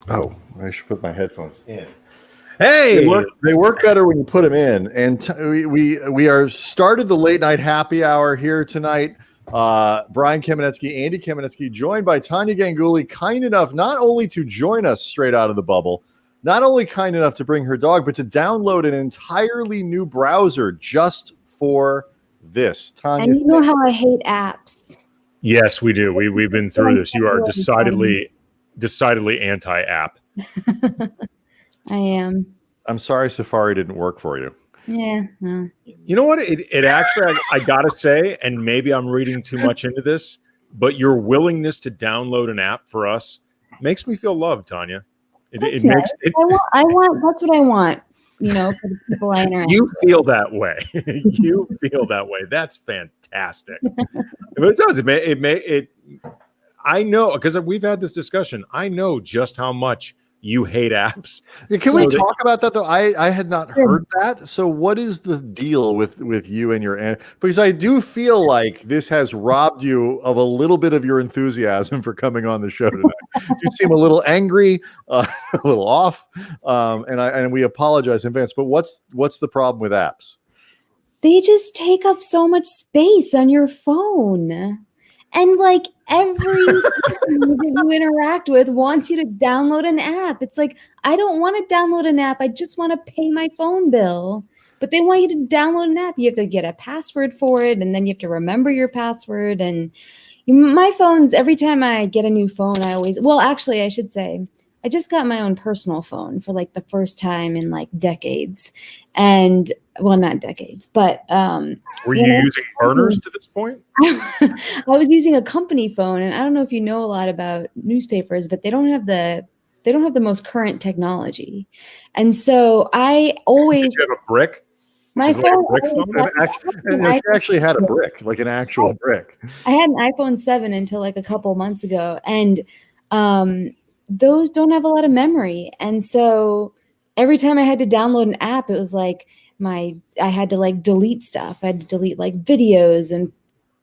Oh, I should put my headphones in. Hey, They work better when you put them in. And we are started the late night happy hour here tonight. Brian Kamenetzky, Andy Kamenetzky, joined by Tania Ganguli, kind enough not only to join us straight out of the bubble, not only kind enough to bring her dog, but to download an entirely new browser just for this. Tanya, and you know how I hate apps. yes, we do. We've been through this. You are decidedly anti-app. I am. I'm sorry Safari didn't work for you. Yeah. Well. You know what? It actually, I gotta say, and maybe I'm reading too much into this, but your willingness to download an app for us makes me feel loved, Tanya. I want. That's what I want. You know, for the people I interact. You feel that way. You feel that way. That's fantastic. But it does. It. I know, because we've had this discussion. I know just how much you hate apps. Can we talk about that though? I had not heard that. So what is the deal with you and your, because I do feel like this has robbed you of a little bit of your enthusiasm for coming on the show tonight. You seem a little angry, a little off, and we apologize in advance. But what's the problem with apps? They just take up so much space on your phone. And like every person that you interact with wants you to download an app. It's like, I don't want to download an app. I just want to pay my phone bill. But they want you to download an app. You have to get a password for it, and then you have to remember your password. And my phones, every time I get a new phone, actually, I should say, I just got my own personal phone for like the first time in like decades. And well, not decades, but were you using burners to this point? I was using a company phone, and I don't know if you know a lot about newspapers, but they don't have the most current technology. And so I always Did you have a brick? My phone actually had a brick, like an actual brick. I had an iPhone 7 until like a couple months ago, and those don't have a lot of memory. And so every time I had to download an app, it was like I had to like delete stuff. I had to delete like videos, and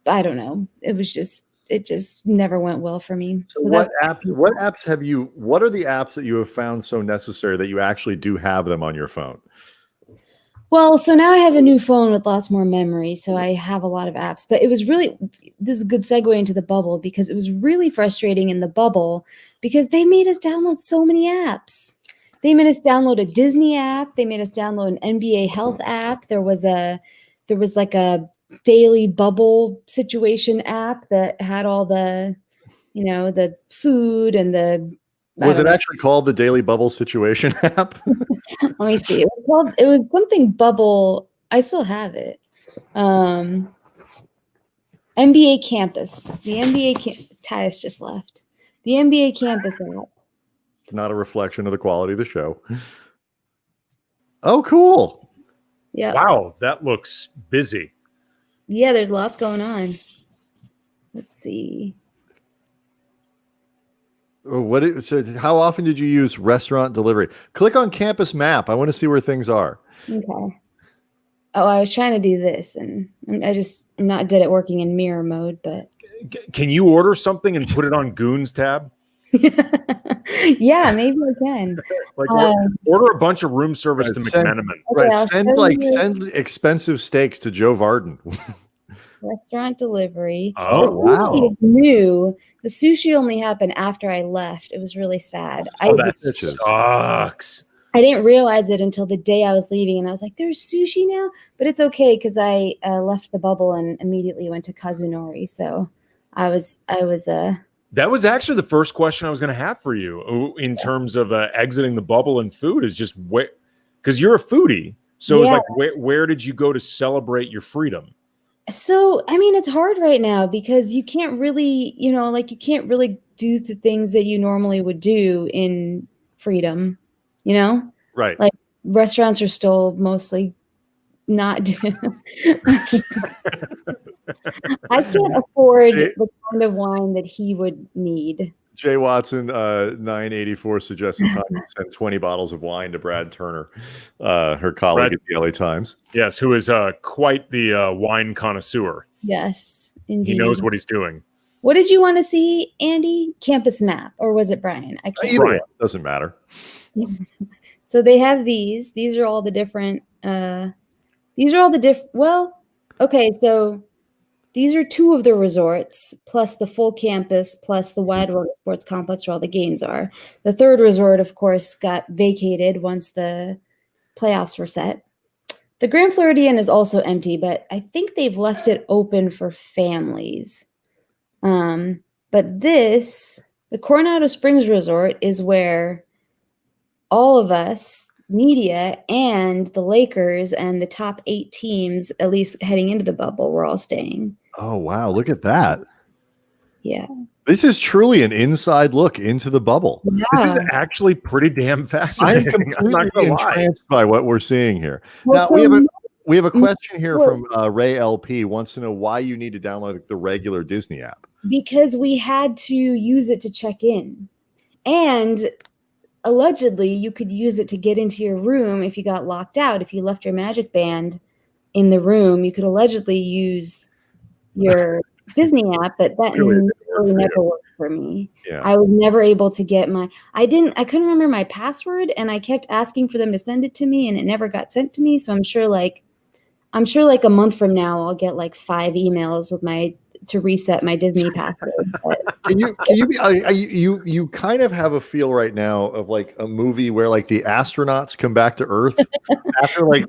I don't know. It just never went well for me. So what apps have you, what are the apps that you have found so necessary that you actually do have them on your phone? Well, so now I have a new phone with lots more memory, so I have a lot of apps. But this is a good segue into the bubble, because it was really frustrating in the bubble because they made us download so many apps. They made us download a Disney app. They made us download an NBA health app. There was like a daily bubble situation app that had all the, the food and the. Was it actually called the Daily Bubble Situation app? Let me see. It was something bubble. I still have it. NBA Campus. The NBA Tyus just left. The NBA Campus app. Not a reflection of the quality of the show. Oh, cool. Yeah. Wow, that looks busy. Yeah, there's lots going on. Let's see. So how often did you use restaurant delivery? Click on campus map. I want to see where things are. Okay. Oh, I was trying to do this, and I'm not good at working in mirror mode, but. Can you order something and put it on Goons tab? Yeah, maybe I can. Like order a bunch of room service to McMenamin. Right. Send expensive steaks to Joe Varden. Restaurant delivery. Oh, wow. Is new. The sushi only happened after I left. It was really sad. That sucks. I didn't realize it until the day I was leaving, and I was like, "There's sushi now," but it's okay because I left the bubble and immediately went to Kazunori. So I was. That was actually the first question I was going to have for you in terms of exiting the bubble and food. Is just where, because you're a foodie. So it's like, where did you go to celebrate your freedom? So, I mean, it's hard right now because you can't really, you can't really do the things that you normally would do in freedom, Right. Like restaurants are still mostly not doing. I can't afford the kind of wine that he would need. Jay Watson, 984 suggested time to send 20 bottles of wine to Brad Turner, her colleague at the LA Times. Yes, who is quite the wine connoisseur. Yes, indeed. He knows what he's doing. What did you want to see, Andy? Campus map, or was it Brian? I can't. Either one, doesn't matter. So they have these. These are all the different. Well, okay. So these are 2 of the resorts, plus the full campus, plus the wide world sports complex where all the games are. The 3rd resort, of course, got vacated once the playoffs were set. The Grand Floridian is also empty, but I think they've left it open for families. But the Coronado Springs Resort, is where all of us, media and the Lakers and the top 8 teams, at least heading into the bubble, we're all staying. Oh, wow. Look at that. Yeah. This is truly an inside look into the bubble. Yeah. This is actually pretty damn I'm fascinating. completely entranced by what we're seeing here. Well, Now, we have a question here from Ray LP, wants to know why you need to download the regular Disney app. Because we had to use it to check in. And allegedly, you could use it to get into your room if you got locked out. If you left your Magic Band in the room, you could allegedly use your Disney app, but that really never worked for me. Yeah. I was never able to get I couldn't remember my password, and I kept asking for them to send it to me, and it never got sent to me. So I'm sure like a month from now, I'll get like 5 emails with to reset my Disney password. Can you be you kind of have a feel right now of like a movie where like the astronauts come back to Earth after like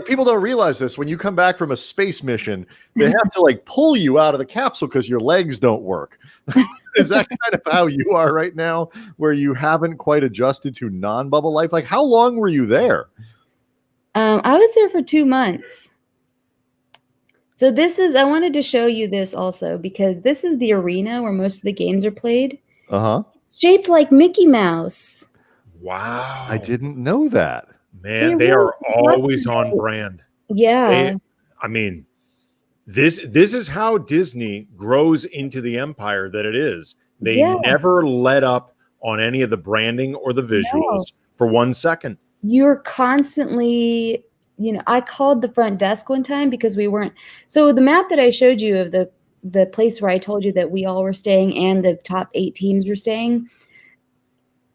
people don't realize this. When you come back from a space mission, they have to like pull you out of the capsule because your legs don't work. Is that kind of how you are right now, where you haven't quite adjusted to non-bubble life? Like, how long were you there? I was there for 2 months. So I wanted to show you this also, because this is the arena where most of the games are played. It's shaped like Mickey Mouse. Wow. I didn't know that. Man, they are always on brand. Yeah. This is how Disney grows into the empire that it is. They never let up on any of the branding or the visuals for 1 second. You're constantly, I called the front desk one time because we weren't. So the map that I showed you of the place where I told you that we all were staying and the top 8 teams were staying,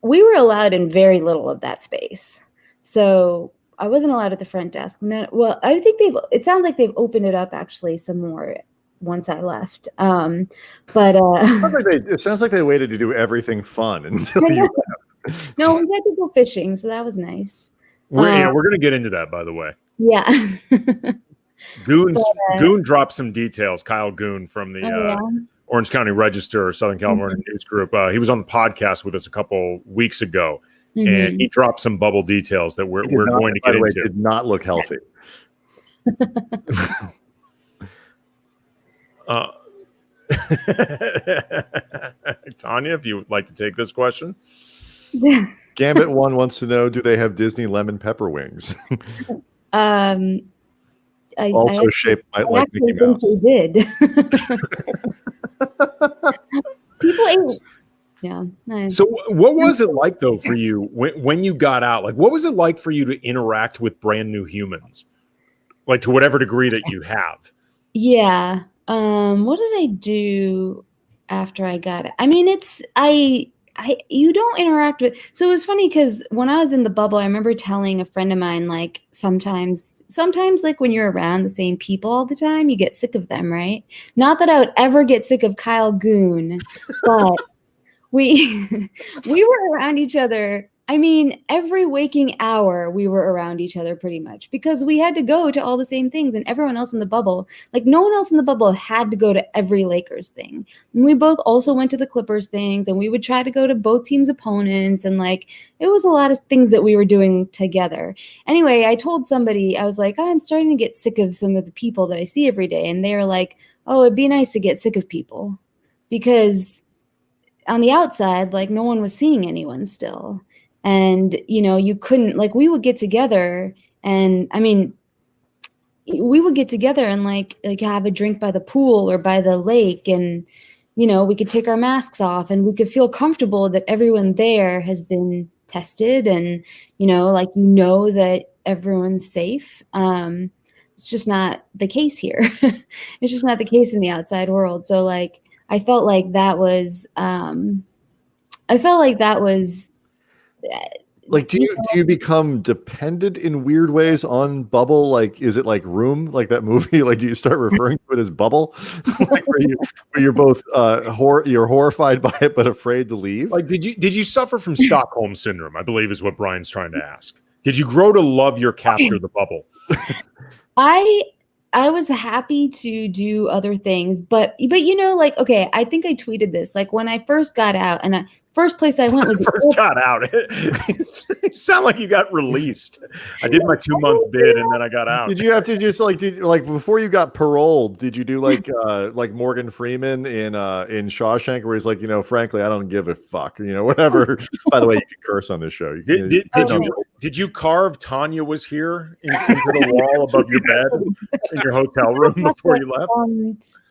we were allowed in very little of that space. So I wasn't allowed at the front desk. Well, I think it sounds like they've opened it up actually some more once I left. It sounds like they waited to do everything fun until you left. No, we had to go fishing, so that was nice. We're going to get into that, by the way. Yeah. Goon dropped some details. Kyle Goon from the Orange County Register, Southern California News Group. He was on the podcast with us a couple weeks ago, and he dropped some bubble details that we're going to get into. Did not look healthy. Tanya, if you would like to take this question. Gambit 1 wants to know, do they have Disney lemon pepper wings? Shaped like Mickey Mouse. They did. People ate. Yeah. Nice. So what was it like though for you when you got out? Like, what was it like for you to interact with brand new humans? Like, to whatever degree that you have. Yeah. What did I do after I got it? I mean, you don't interact with. So it was funny because when I was in the bubble, I remember telling a friend of mine, like, sometimes like when you're around the same people all the time, you get sick of them, right? Not that I would ever get sick of Kyle Goon, but we were around each other. I mean, every waking hour we were around each other pretty much, because we had to go to all the same things, and everyone else in the bubble, like no one else in the bubble had to go to every Lakers thing. And we both also went to the Clippers things, and we would try to go to both teams' opponents. And like, it was a lot of things that we were doing together. Anyway, I told somebody, I was like, I'm starting to get sick of some of the people that I see every day. And they were like, oh, it'd be nice to get sick of people, because on the outside, like no one was seeing anyone still. And, you couldn't, like, we would get together and like have a drink by the pool or by the lake. And, we could take our masks off and we could feel comfortable that everyone there has been tested and, that everyone's safe. It's just not the case here. It's just not the case in the outside world. So like, I felt like that was Like, do you become dependent in weird ways on Bubble? Like, is it like Room, like that movie? Like, do you start referring to it as Bubble, like where you're both you're horrified by it but afraid to leave? Like, did you suffer from Stockholm syndrome? I believe is what Brian's trying to ask. Did you grow to love your capture the bubble? I was happy to do other things, but you know, like, okay, I think I tweeted this, like when I first got out, and first place I went was first got out. You sound like you got released. I did my 2-month bid and then I got out. Did you have to just like before you got paroled? Did you do like Morgan Freeman in Shawshank, where he's like, frankly, I don't give a fuck, whatever. By the way, you can curse on this show. Did you carve "Tanya was here" into the wall above your bed in your hotel room before you left?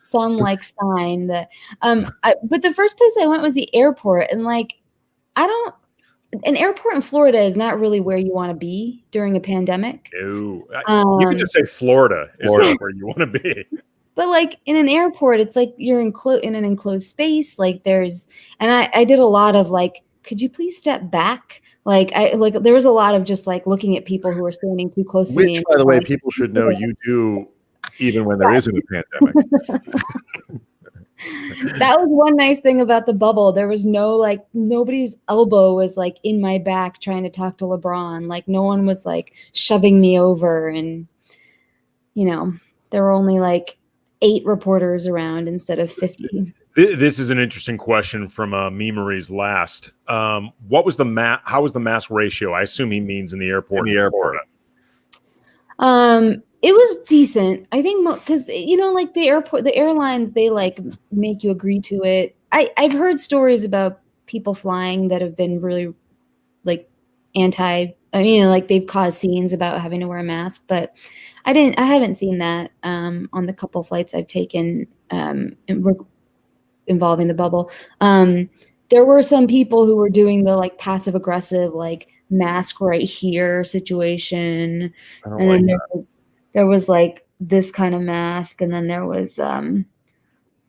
Some like sign that. But the first place I went was the airport, and like, an airport in Florida is not really where you want to be during a pandemic. No, you can just say Florida is not where you want to be. But like in an airport, it's like you're in an enclosed space. Like I did a lot of like, could you please step back? Like there was a lot of just like looking at people who were standing too close to me. Which, by the way, people should know you do, even when there isn't a pandemic. That was one nice thing about the bubble. There was nobody's elbow was like in my back trying to talk to LeBron. Like no one was like shoving me over, and there were only like 8 reporters around instead of 50. This is an interesting question from Memory's last. What was how was the mask ratio? I assume he means in the airport. In the airport. It was decent. I think because like the airlines, they like make you agree to it. I've heard stories about people flying that have been really like like they've caused scenes about having to wear a mask, but I haven't seen that on the couple flights I've taken involving the bubble. There were some people who were doing the like passive aggressive like mask right here situation, and then there was like this kind of mask, and then there was there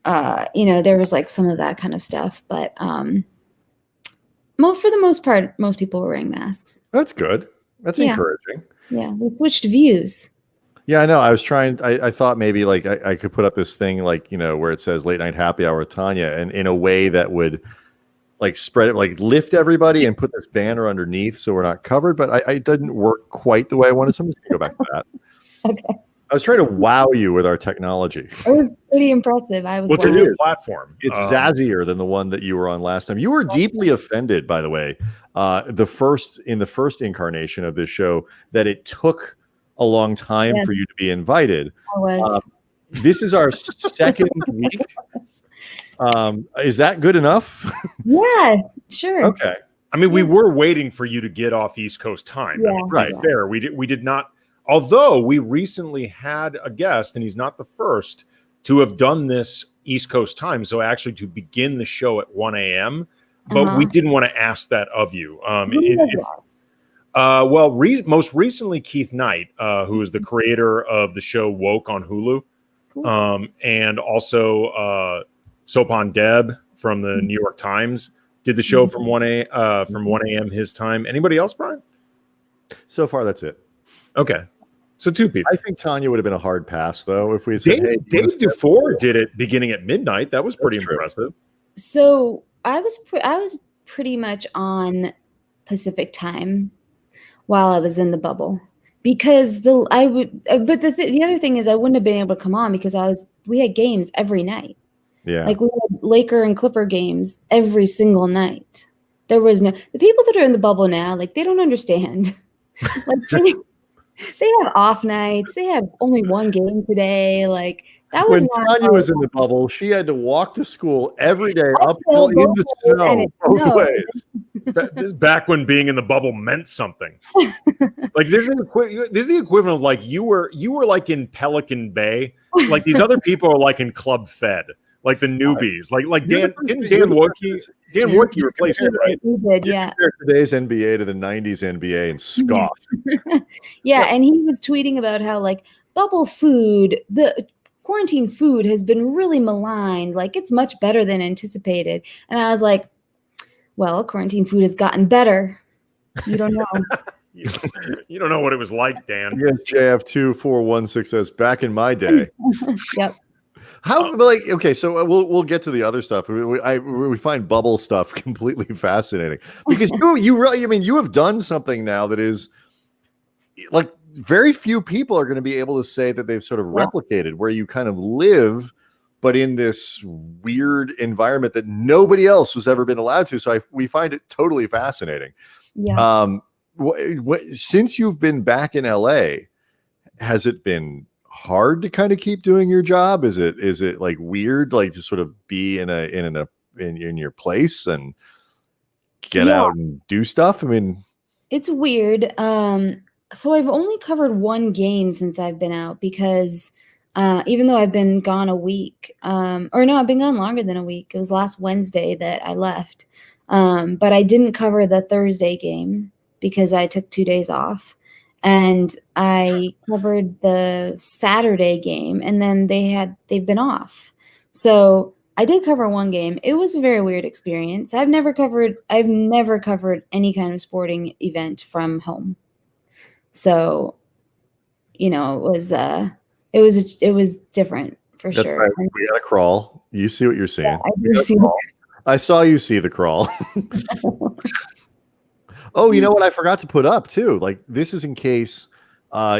was like some of that kind of stuff, but for the most part, most people were wearing masks. That's good. That's encouraging. Yeah, we switched views. Yeah, I know. I was trying. I thought maybe like I could put up this thing like where it says late night happy hour with Tanya, and in a way that would like spread it, like lift everybody and put this banner underneath so we're not covered. But it didn't work quite the way I wanted. So I'm just gonna go back to that. Okay. I was trying to wow you with our technology. It was pretty impressive. What's a new platform? It's zazzier than the one that you were on last time. You were deeply offended, by the way, in the first incarnation of this show, that it took a long time for you to be invited. I was. This is our second week. Is that good enough? Yeah, sure. Okay. I mean, we were waiting for you to get off East Coast time. Yeah. I mean, right. Fair. We did not. Although we recently had a guest, and he's not the first to have done this East Coast time. So actually to begin the show at 1 a.m., but we didn't want to ask that of you. Most recently, Keith Knight, who is the creator of the show Woke on Hulu, and also Sopan Deb from the New York Times did the show from 1 a.m. his time. Anybody else, Brian? So far, that's it. Okay. So 2 people. I think Tanya would have been a hard pass, though, if we had said, "Hey, Dave Dufour did it beginning at midnight." That was pretty impressive. So I was pretty much on Pacific time while I was in the bubble, because the other thing is I wouldn't have been able to come on because we had games every night. Yeah, like we had Laker and Clipper games every single night. There was the people that are in the bubble now, like they don't understand. Like they have off nights. They have only one game today. Like that was when Tanya was in the bubble. She had to walk to school every day uphill in the snow both ways. This is back when being in the bubble meant something. Like this is the equivalent of like you were like in Pelican Bay. Like these other people are like in Club Fed. Like the newbies, like Dan Woodkey replaced him, right? He did, yeah. Today's NBA to the '90s NBA and scoffed. Yeah, and he was tweeting about how like bubble food, the quarantine food has been really maligned. Like, it's much better than anticipated. And I was like, well, quarantine food has gotten better. You don't know. You don't know what it was like, Dan. Yes, JF2416 says back in my day. Yep. How like okay, so we'll get to the other stuff. We find bubble stuff completely fascinating because you really, I mean, you have done something now that is like very few people are going to be able to say that they've sort of replicated, where you kind of live, but in this weird environment that nobody else has ever been allowed to. So we find it totally fascinating. Yeah. Since you've been back in LA, has it been hard to kind of keep doing your job? Is it like weird, like to sort of be in your place and get out and do stuff? I mean, it's weird. So I've only covered one game since I've been out because even though I've been gone a week, or no, I've been gone longer than a week. It was last Wednesday that I left. But I didn't cover the Thursday game because I took 2 days off. And I covered the Saturday game, and then they've been off. So I did cover one game. It was a very weird experience. I've never covered any kind of sporting event from home. So, it was different for sure. Right. We got to crawl. You see what you're seeing. Yeah, I do see. I saw you see the crawl. Oh, you know what I forgot to put up too? Like, this is in case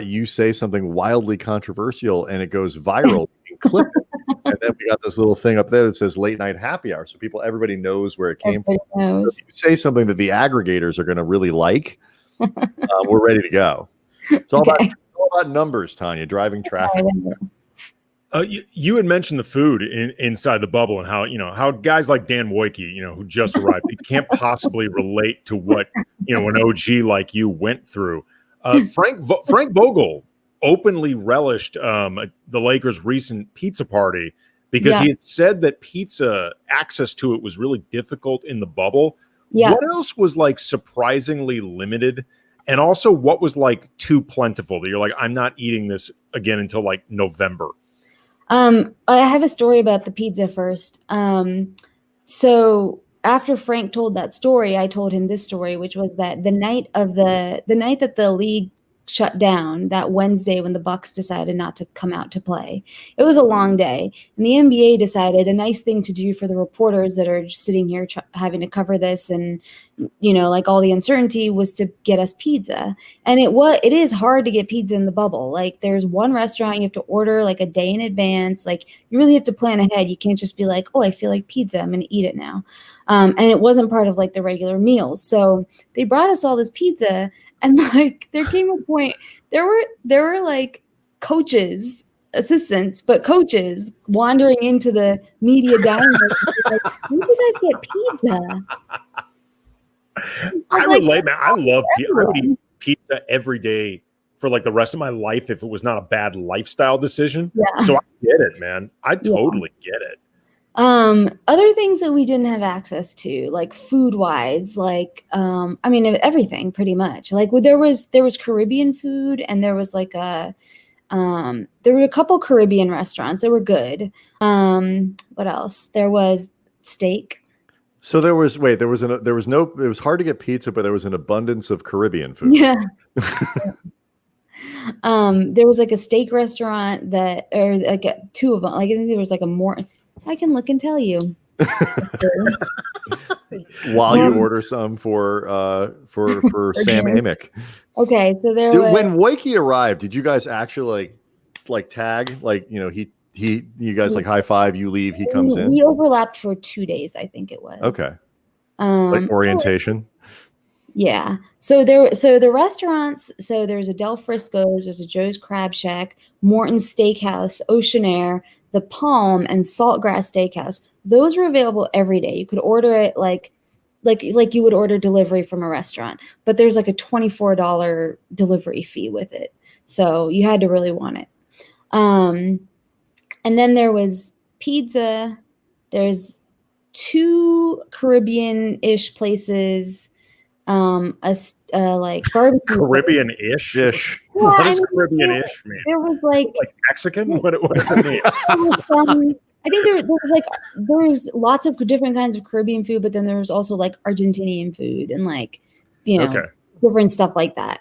you say something wildly controversial and it goes viral. You can clip it. And then we got this little thing up there that says late night happy hour. So everybody knows where it came from. So if you say something that the aggregators are going to really like, we're ready to go. It's all about numbers, Tanya, driving traffic. You had mentioned the food inside the bubble and how guys like Dan Wojcicki, who just arrived, he can't possibly relate to what an OG like you went through. Frank Vogel openly relished the Lakers' recent pizza party because he had said that pizza access to it was really difficult in the bubble. Yeah. What else was like surprisingly limited? And also what was like too plentiful that you're like, I'm not eating this again until like November? I have a story about the pizza first. So after Frank told that story, I told him this story, which was that the night that the league shut down, that Wednesday when the Bucks decided not to come out to play, it was a long day, and the NBA decided a nice thing to do for the reporters that are just sitting here having to cover this and like all the uncertainty was to get us pizza. And it is hard to get pizza in the bubble. Like, there's one restaurant you have to order like a day in advance. Like, you really have to plan ahead. You can't just be like, oh, I feel like pizza, I'm going to eat it now. And it wasn't part of like the regular meals. So they brought us all this pizza, and like there came a point, there were like coaches, assistants, but coaches wandering into the media dining room like, when did you guys get pizza? I relate, man. I love pizza. I would eat pizza every day for like the rest of my life if it was not a bad lifestyle decision. Yeah. So I get it, man. I totally get it. Other things that we didn't have access to, like food wise, like everything pretty much. Like there was Caribbean food, and there was like there were a couple Caribbean restaurants that were good. What else? There was steak. So it was hard to get pizza, but there was an abundance of Caribbean food. Yeah. There was like a steak restaurant or like two of them. Like I think there was like a more. I can look and tell you. While you order some for Sam Amick. Okay, so when Wojcicki arrived, did you guys actually like tag, like you guys like high five, you leave, he comes in? We overlapped for 2 days, I think it was. Okay. Like orientation. Yeah. So the restaurants, so there's a Del Frisco's, there's a Joe's Crab Shack, Morton's Steakhouse, Ocean Air, the Palm, and Saltgrass Steakhouse. Those were available every day. You could order it like you would order delivery from a restaurant, but there's like a $24 delivery fee with it. So you had to really want it. And then there was pizza. There's 2 Caribbean-ish places. Like barbecue. Caribbean-ish. Well, What I is mean, Caribbean-ish mean? there was like Like Mexican? What does it mean? I think there was like there's lots of different kinds of Caribbean food, but then there was also like Argentinian food and like Okay. different stuff like that.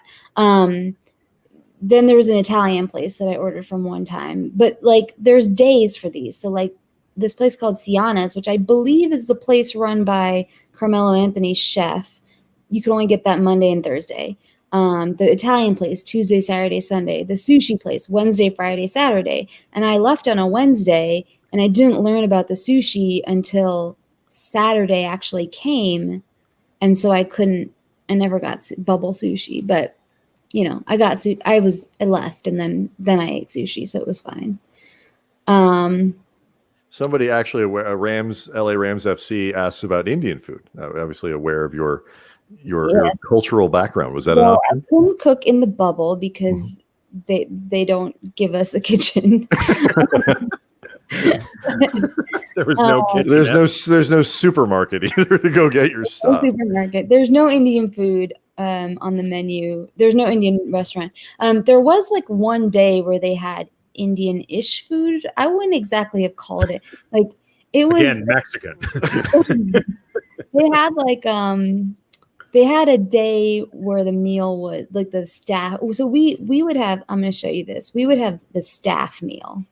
Then there was an Italian place that I ordered from one time, but like there's days for these. So like this place called Siana's, which I believe is the place run by Carmelo Anthony's chef. You can only get that Monday and Thursday. The Italian place, Tuesday, Saturday, Sunday. The sushi place, Wednesday, Friday, Saturday. And I left on a Wednesday, and I didn't learn about the sushi until Saturday actually came. And so I never got bubble sushi, but I left and then I ate sushi, so it was fine. Somebody actually, LA Rams FC asks about Indian food. Obviously aware of your cultural background. Was that an option? I couldn't cook in the bubble because they don't give us a kitchen. There was no kitchen. There's no supermarket either to go get your stuff. No supermarket. There's no Indian food on the menu. There's no Indian restaurant. There was like one day where they had Indian-ish food. I wouldn't exactly have called it like it was again Mexican. They had like they had a day where the meal was like the staff. So we would have. I'm going to show you this. We would have the staff meal.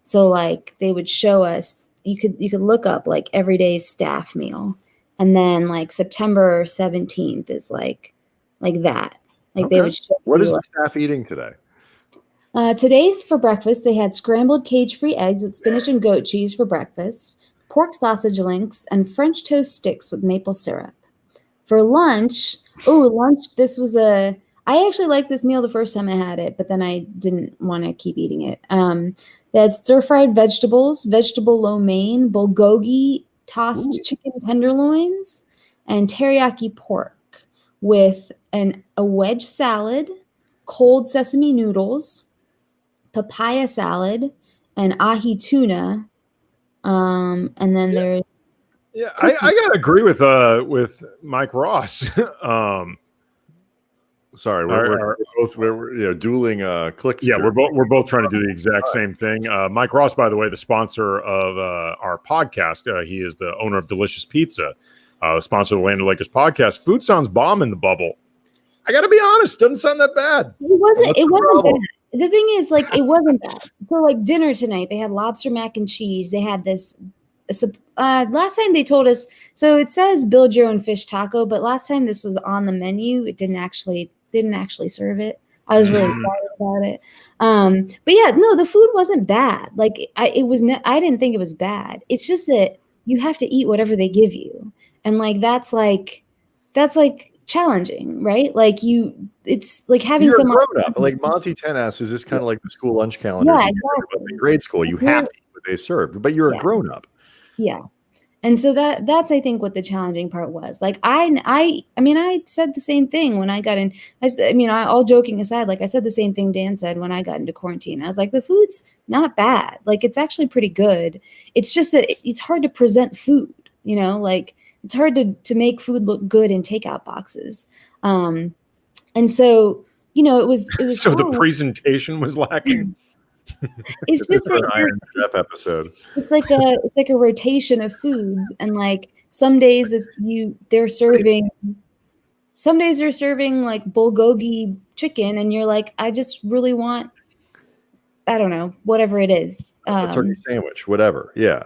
So like they would show us. You could look up like everyday staff meal, and then like September 17th is like that. Like okay. They would show what you, is the staff eating today? Today for breakfast, they had scrambled cage-free eggs with spinach and goat cheese for breakfast, pork sausage links, and French toast sticks with maple syrup. For lunch, I actually liked this meal the first time I had it, but then I didn't want to keep eating it. They had stir-fried vegetables, vegetable lo mein, bulgogi, tossed chicken tenderloins, and teriyaki pork with a wedge salad, cold sesame noodles, papaya salad, and ahi tuna. And then there's I gotta agree with Mike Ross. Sorry, we're both dueling clicks. Yeah, here. we're both trying to do the exact same thing. Mike Ross, by the way, the sponsor of our podcast. He is the owner of Delicious Pizza, the sponsor of the Land of Lakers podcast. Food sounds bomb in the bubble. I got to be honest, doesn't sound that bad. It wasn't bad. The thing is, like, it wasn't bad. So, like, dinner tonight, they had lobster mac and cheese. They had this. Last time they told us, so it says build your own fish taco, but last time this was on the menu, it didn't actually serve it. I was really excited about it. But yeah, no, the food wasn't bad. Like I didn't think it was bad. It's just that you have to eat whatever they give you, and like that's like challenging, right? Like it's like having You're someone grown up. Like Monty 10 asks, is this kind of like the school lunch calendar? Yeah, exactly. In grade school, you have to eat what they serve, but you're a grown up. Yeah. And so that's I think what the challenging part was. Like I mean I said the same thing when I got in. All joking aside, like I said the same thing Dan said when I got into quarantine. I was like, the food's not bad. Like it's actually pretty good. It's just that it's hard to present food. Like it's hard to make food look good in takeout boxes. And so it was. So the presentation was lacking. It's just an Iron Chef episode. It's like a rotation of foods, and like some days they're serving like bulgogi chicken, and you're like, I just really want, I don't know, whatever it is, a turkey sandwich, whatever. Yeah.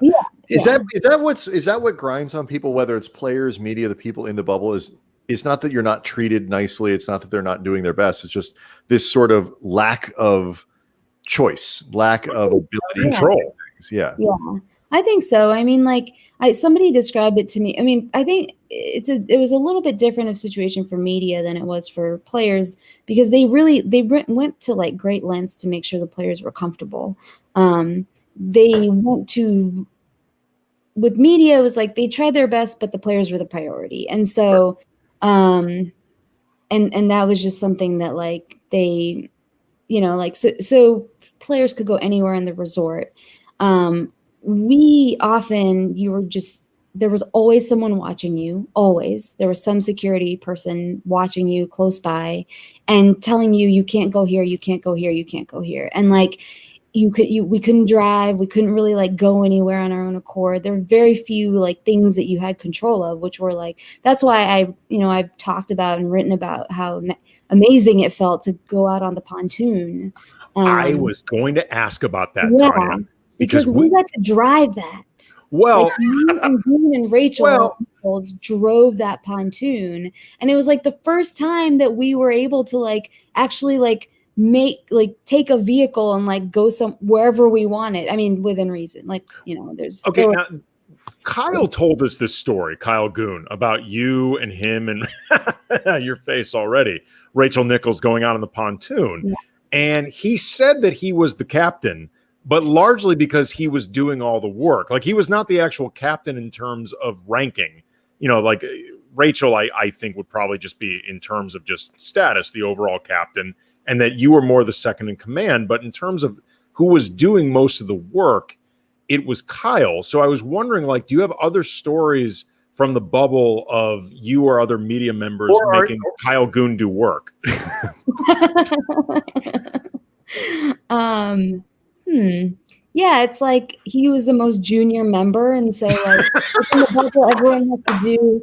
Is that what grinds on people? Whether it's players, media, the people in the bubble it's not that you're not treated nicely. It's not that they're not doing their best. It's just this sort of lack of choice, lack of ability, control. Yeah, I think so. I mean, like somebody described it to me. I mean, I think it was a little bit different of situation for media than it was for players, because they went to like great lengths to make sure the players were comfortable. They went to, with media, it was like they tried their best, but the players were the priority, and so and that was just something that like they. So players could go anywhere in the resort. You were just there was always someone watching you. Always. There was some security person watching you close by and telling you, you can't go here, you can't go here, you can't go here. And like, we couldn't drive. We couldn't really like go anywhere on our own accord. There were very few like things that you had control of, which were like, that's why I've talked about and written about how amazing it felt to go out on the pontoon. I was going to ask about that, yeah, Tanya, because we got to drive that. Well, like me and Dean and Rachel drove that pontoon, and it was like the first time that we were able to like actually like take a vehicle and like go wherever we wanted. I mean, within reason. Like, there's okay. Now, Kyle told us this story, Kyle Goon, about you and him and your face already, Rachel Nichols going out on the pontoon. Yeah. And he said that he was the captain, but largely because he was doing all the work. Like he was not the actual captain in terms of ranking. Like Rachel, I think would probably just be in terms of just status, the overall captain, and that you were more the second in command. But in terms of who was doing most of the work, it was Kyle. So I was wondering, like, do you have other stories from the bubble of you or other media members making Kyle Goon do work? Yeah, it's like he was the most junior member, and so like in the bubble, everyone has to do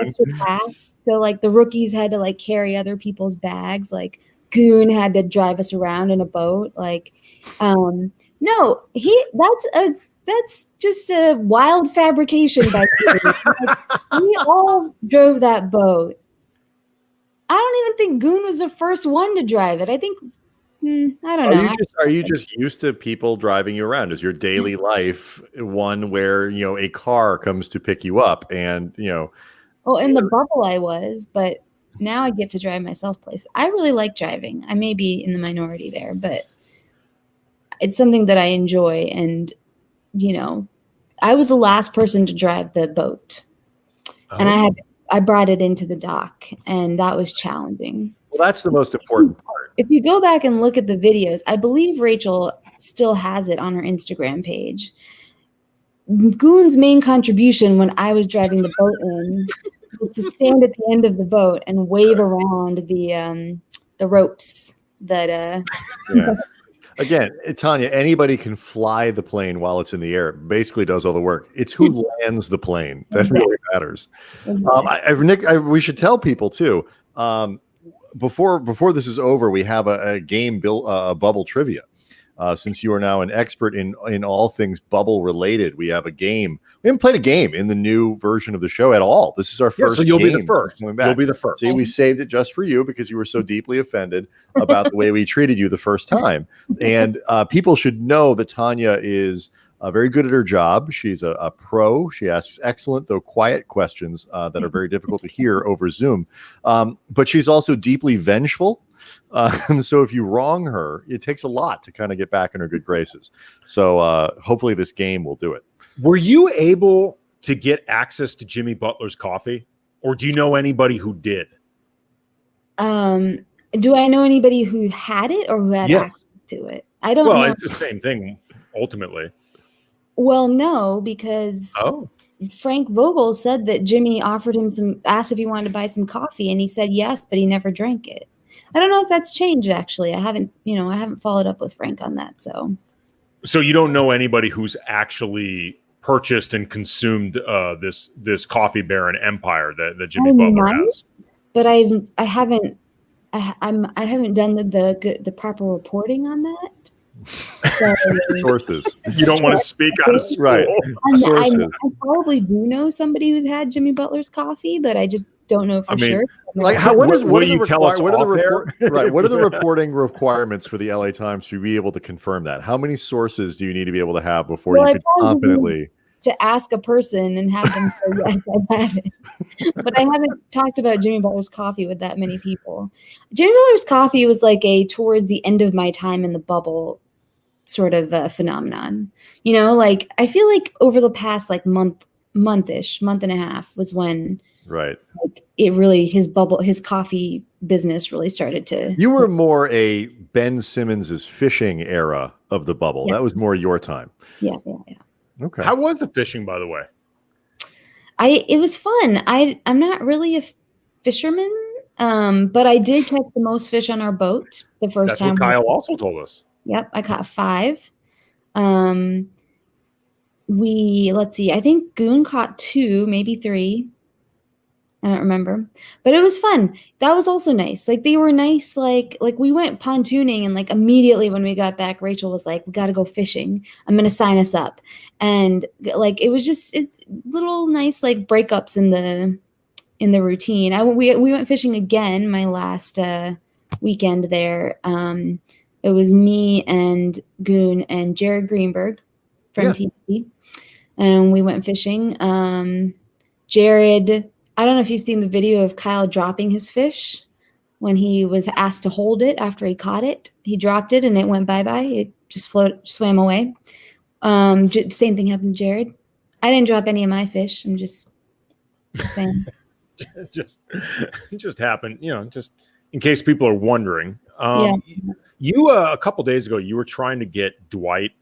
extra tasks. So like the rookies had to like carry other people's bags. Like Goon had to drive us around in a boat. Like, no, that's just a wild fabrication by Goon. Like, we all drove that boat. I don't even think Goon was the first one to drive it. I think I don't know. Are you just used to people driving you around? Is your daily life one where a car comes to pick you up and Well, in the bubble I was, but now I get to drive myself places. I really like driving. I may be in the minority there, but it's something that I enjoy. And, I was the last person to drive the boat. Oh. And I brought it into the dock, and that was challenging. Well, that's the most important part. If you go back and look at the videos, I believe Rachel still has it on her Instagram page. Goon's main contribution when I was driving the boat in was to stand at the end of the boat and wave around the ropes that yeah. Again, Tanya, anybody can fly the plane while it's in the air. It basically does all the work. It's who lands the plane that really matters. Nick, we should tell people too. Before this is over, we have a game bubble trivia. Since you are now an expert in all things bubble related, we have a game. We haven't played a game in the new version of the show at all. This is our first. So you'll game be the first. You'll be the first. See, we saved it just for you because you were so deeply offended about the way we treated you the first time. And people should know that Tanya is very good at her job. She's a pro. She asks excellent, though quiet questions that are very difficult to hear over Zoom. But she's also deeply vengeful. So if you wrong her, it takes a lot to kind of get back in her good graces. So hopefully this game will do it. Were you able to get access to Jimmy Butler's coffee, or do you know anybody who did? Do I know anybody who had it or who had access to it? I don't know. Well, it's the same thing ultimately. Well, no, because Frank Vogel said that Jimmy offered him asked if he wanted to buy some coffee, and he said yes, but he never drank it. I don't know if that's changed, actually. I haven't followed up with Frank on that. So you don't know anybody who's actually purchased and consumed this coffee baron empire that Jimmy Butler has? But I haven't done the proper reporting on that. So, sources. You don't want to speak out of school. Right. I probably do know somebody who's had Jimmy Butler's coffee, but I just don't know for sure. Like, what are the reporting requirements for the LA Times to be able to confirm that? How many sources do you need to be able to have before you could confidently to ask a person and have them say yes, I've had it? But I haven't talked about Jimmy Butler's coffee with that many people. Jimmy Butler's coffee was like towards the end of my time in the bubble sort of a phenomenon. Like I feel like over the past like month and a half was when right like it really his coffee business really started to. You were more a Ben Simmons's fishing era of the bubble. Yeah. That was more your time. Yeah. Okay. How was the fishing, by the way? It was fun. I'm not really a fisherman, but I did catch the most fish on our boat the first That's time. what Kyle also told us. Yep, I caught 5. Let's see, I think Goon caught 2, maybe 3. I don't remember, but it was fun. That was also nice. Like they were nice. Like we went pontooning, and like immediately when we got back, Rachel was like, "We got to go fishing. I'm gonna sign us up." And like it was just little nice like breakups in the routine. We went fishing again my last weekend there. It was me and Goon and Jared Greenberg from TNT, and we went fishing. Jared, I don't know if you've seen the video of Kyle dropping his fish when he was asked to hold it after he caught it. He dropped it and it went bye-bye. It just swam away. The same thing happened to Jared. I didn't drop any of my fish. I'm just saying. just happened, just in case people are wondering. Yeah. You a couple days ago, you were trying to get Dwight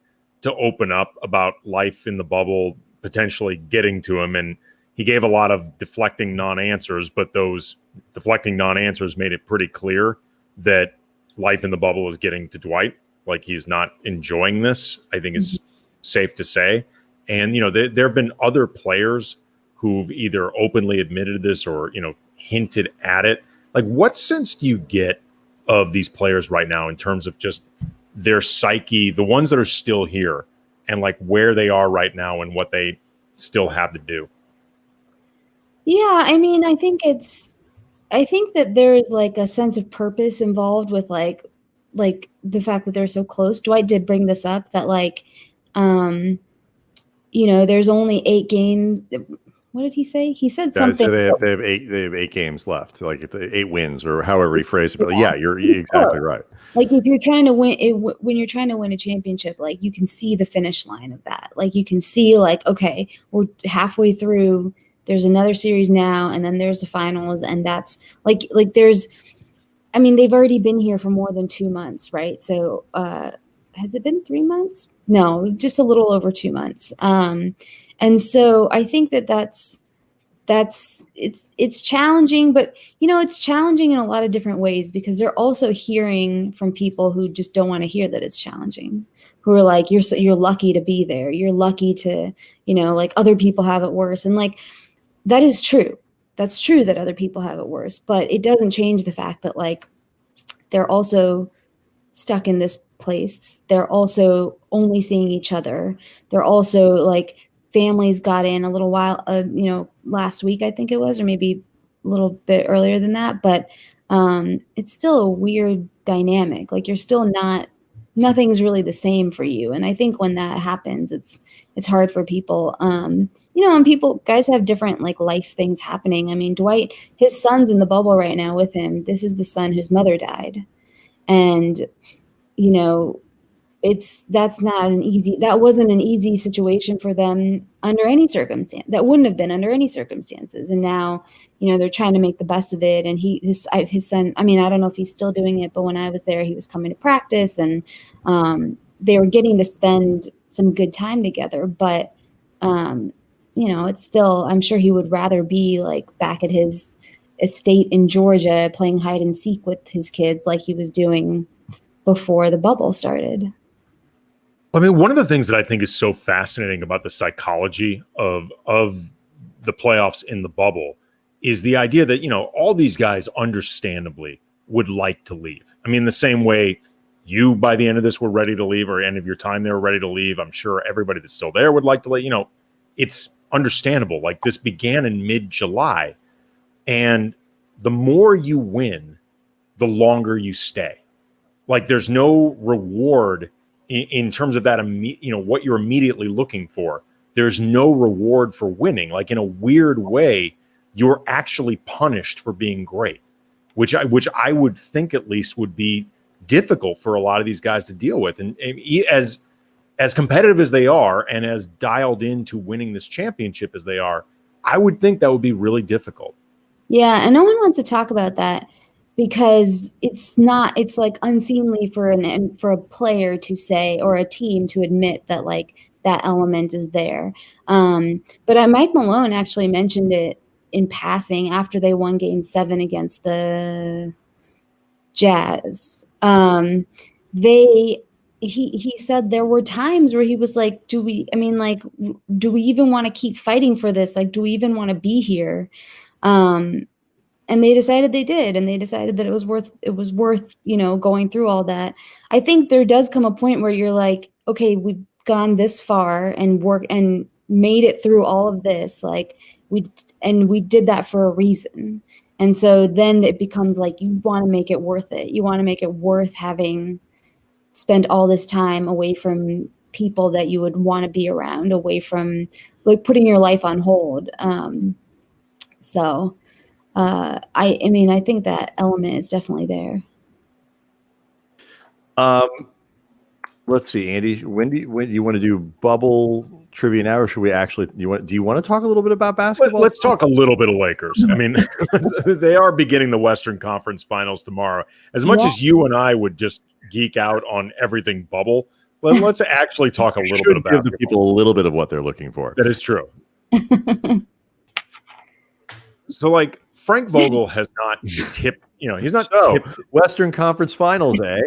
to open up about life in the bubble, potentially getting to him, and he gave a lot of deflecting non-answers, but those deflecting non-answers made it pretty clear that life in the bubble is getting to Dwight. Like he's not enjoying this, I think it's safe to say. And, there have been other players who've either openly admitted this or, hinted at it. Like what sense do you get of these players right now in terms of just their psyche, the ones that are still here, and like where they are right now and what they still have to do? Yeah, I mean, I think that there's like a sense of purpose involved with like the fact that they're so close. Dwight did bring this up that like, there's only 8 games. What did he say? He said something. So they have 8 games left, like if 8 wins or however he phrased it. But yeah, you're exactly right. Like if you're trying to win, when you're trying to win a championship, like you can see the finish line of that. Like you can see like, okay, we're halfway through. There's another series now, and then there's the finals, and that's like there's. I mean, they've already been here for more than 2 months, right? So, has it been 3 months? No, just a little over 2 months. And so I think that's it's challenging, but it's challenging in a lot of different ways because they're also hearing from people who just don't want to hear that it's challenging, who are like, you're lucky to be there. You're lucky to, like other people have it worse. And like, that is true. That's true that other people have it worse, but it doesn't change the fact that like, they're also stuck in this place. They're also only seeing each other. They're also like, families got in a little while, last week, I think it was, or maybe a little bit earlier than that. But it's still a weird dynamic. Like you're still nothing's really the same for you. And I think when that happens, it's hard for people, and guys have different like life things happening. I mean, Dwight, his son's in the bubble right now with him. This is the son whose mother died. And, that wasn't an easy situation for them under any circumstance. That wouldn't have been under any circumstances. And now, they're trying to make the best of it. And his son, I mean, I don't know if he's still doing it, but when I was there, he was coming to practice, and they were getting to spend some good time together. But, it's still, I'm sure he would rather be like back at his estate in Georgia playing hide and seek with his kids like he was doing before the bubble started. I mean, one of the things that I think is so fascinating about the psychology of the playoffs in the bubble is the idea that, all these guys understandably would like to leave. I mean, the same way you, by the end of this, were ready to leave, or end of your time, they were ready to leave. I'm sure everybody that's still there would like to leave. It's understandable. Like this began in mid-July, and the more you win, the longer you stay. Like there's no reward in terms of that, what you're immediately looking for. There's no reward for winning. Like in a weird way, you're actually punished for being great, which I would think at least would be difficult for a lot of these guys to deal with. And as competitive as they are, and as dialed into winning this championship as they are, I would think that would be really difficult. Yeah, and no one wants to talk about that, because it's like unseemly for a player to say, or a team to admit that like that element is there. But Mike Malone actually mentioned it in passing after they won Game 7 against the Jazz. He said there were times where he was like, do we even want to keep fighting for this? Like, do we even want to be here? And they decided they did, and they decided that it was worth, going through all that. I think there does come a point where you're like, okay, we've gone this far and worked and made it through all of this. Like we did that for a reason. And so then it becomes like, you want to make it worth it. You want to make it worth having spent all this time away from people that you would want to be around, away from like putting your life on hold. I think that element is definitely there. Let's see, Andy, when do you want to do bubble trivia now, or should we actually, do you want to talk a little bit about basketball? Let's talk a little bit of Lakers. I mean, they are beginning the Western Conference Finals tomorrow. As much as you and I would just geek out on everything bubble, let's actually talk a little bit about give the people a little bit of what they're looking for. That is true. So, like, Frank Vogel has not tipped, he's not tipped. Western Conference Finals, eh?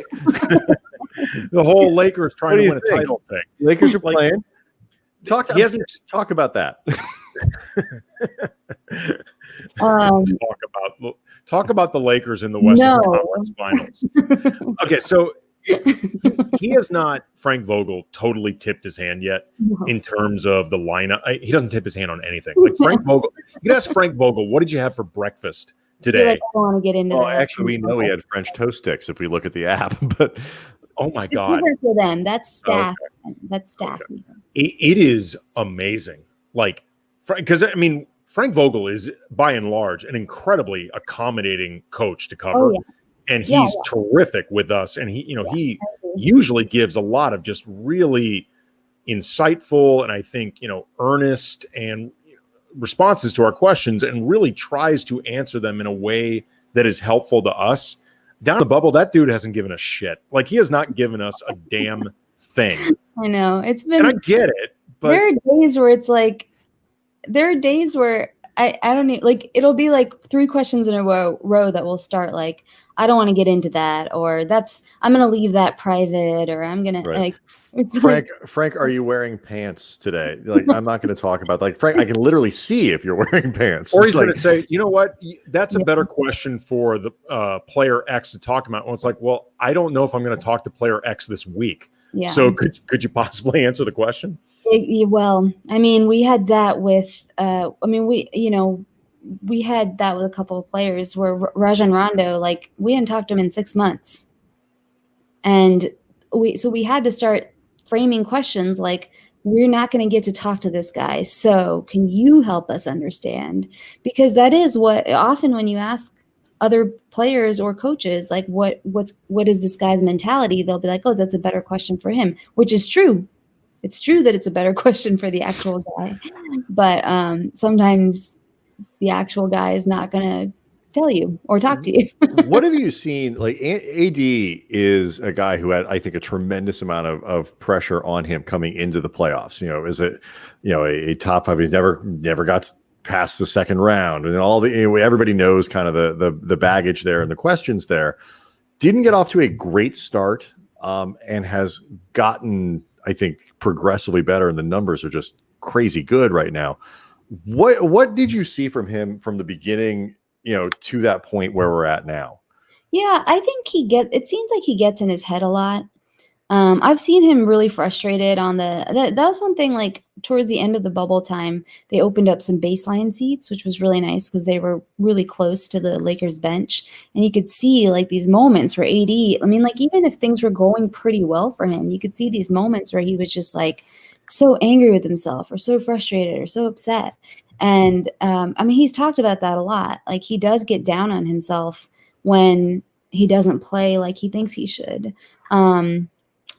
The whole Lakers trying to win a title thing. Lakers are playing. Talk about that. Talk about the Lakers in the Western Conference Finals. Okay, so he has not, Frank Vogel, totally tipped his hand yet in terms of the lineup. He doesn't tip his hand on anything. Like Frank Vogel, you can ask Frank Vogel, what did you have for breakfast today? I don't want to get into that. Actually, we know he had French toast sticks if we look at the app, but oh my God. For them. That's staff. Okay. That's staff. Okay. It is amazing. Like, because I mean, Frank Vogel is by and large an incredibly accommodating coach to cover. Oh, yeah. And he's terrific with us. And he usually gives a lot of just really insightful and I think, earnest and responses to our questions, and really tries to answer them in a way that is helpful to us. Down the bubble, that dude hasn't given a shit. Like, he has not given us a damn thing. I know. It's been, and I get it, but there are days where it's like, I don't know, like, it'll be like 3 questions in a row that will start like, I don't want to get into that, or I'm going to leave that private, or I'm going to like, it's Frank, are you wearing pants today? Like, I'm not going to talk about, like, Frank, I can literally see if you're wearing pants. Or he's going to say, you know what? That's a better question for the player X to talk about. Well, it's like, well, I don't know if I'm going to talk to player X this week. Yeah. So could you possibly answer the question? Well, I mean, we had that with, we had that with a couple of players where Rajon Rondo, like, we hadn't talked to him in 6 months. And we had to start framing questions like, we're not going to get to talk to this guy. So can you help us understand? Because that is what often when you ask other players or coaches, like, what is this guy's mentality? They'll be like, oh, that's a better question for him, which is true. It's true that it's a better question for the actual guy, but sometimes the actual guy is not going to tell you or talk to you. What have you seen? Like, AD is a guy who had, I think, a tremendous amount of pressure on him coming into the playoffs. Is it, a top 5? He's never got past the second round, and all the everybody knows kind of the baggage there and the questions there. Didn't get off to a great start, and has gotten, I think, progressively better, and the numbers are just crazy good right now. What did you see from him from the beginning, to that point where we're at now? Yeah, I think it seems like he gets in his head a lot. I've seen him really frustrated on that was one thing, like, towards the end of the bubble time, they opened up some baseline seats, which was really nice because they were really close to the Lakers bench. And you could see, like, these moments where AD, I mean, like, even if things were going pretty well for him, you could see these moments where he was just like so angry with himself or so frustrated or so upset. And I mean, he's talked about that a lot. Like, he does get down on himself when he doesn't play like he thinks he should.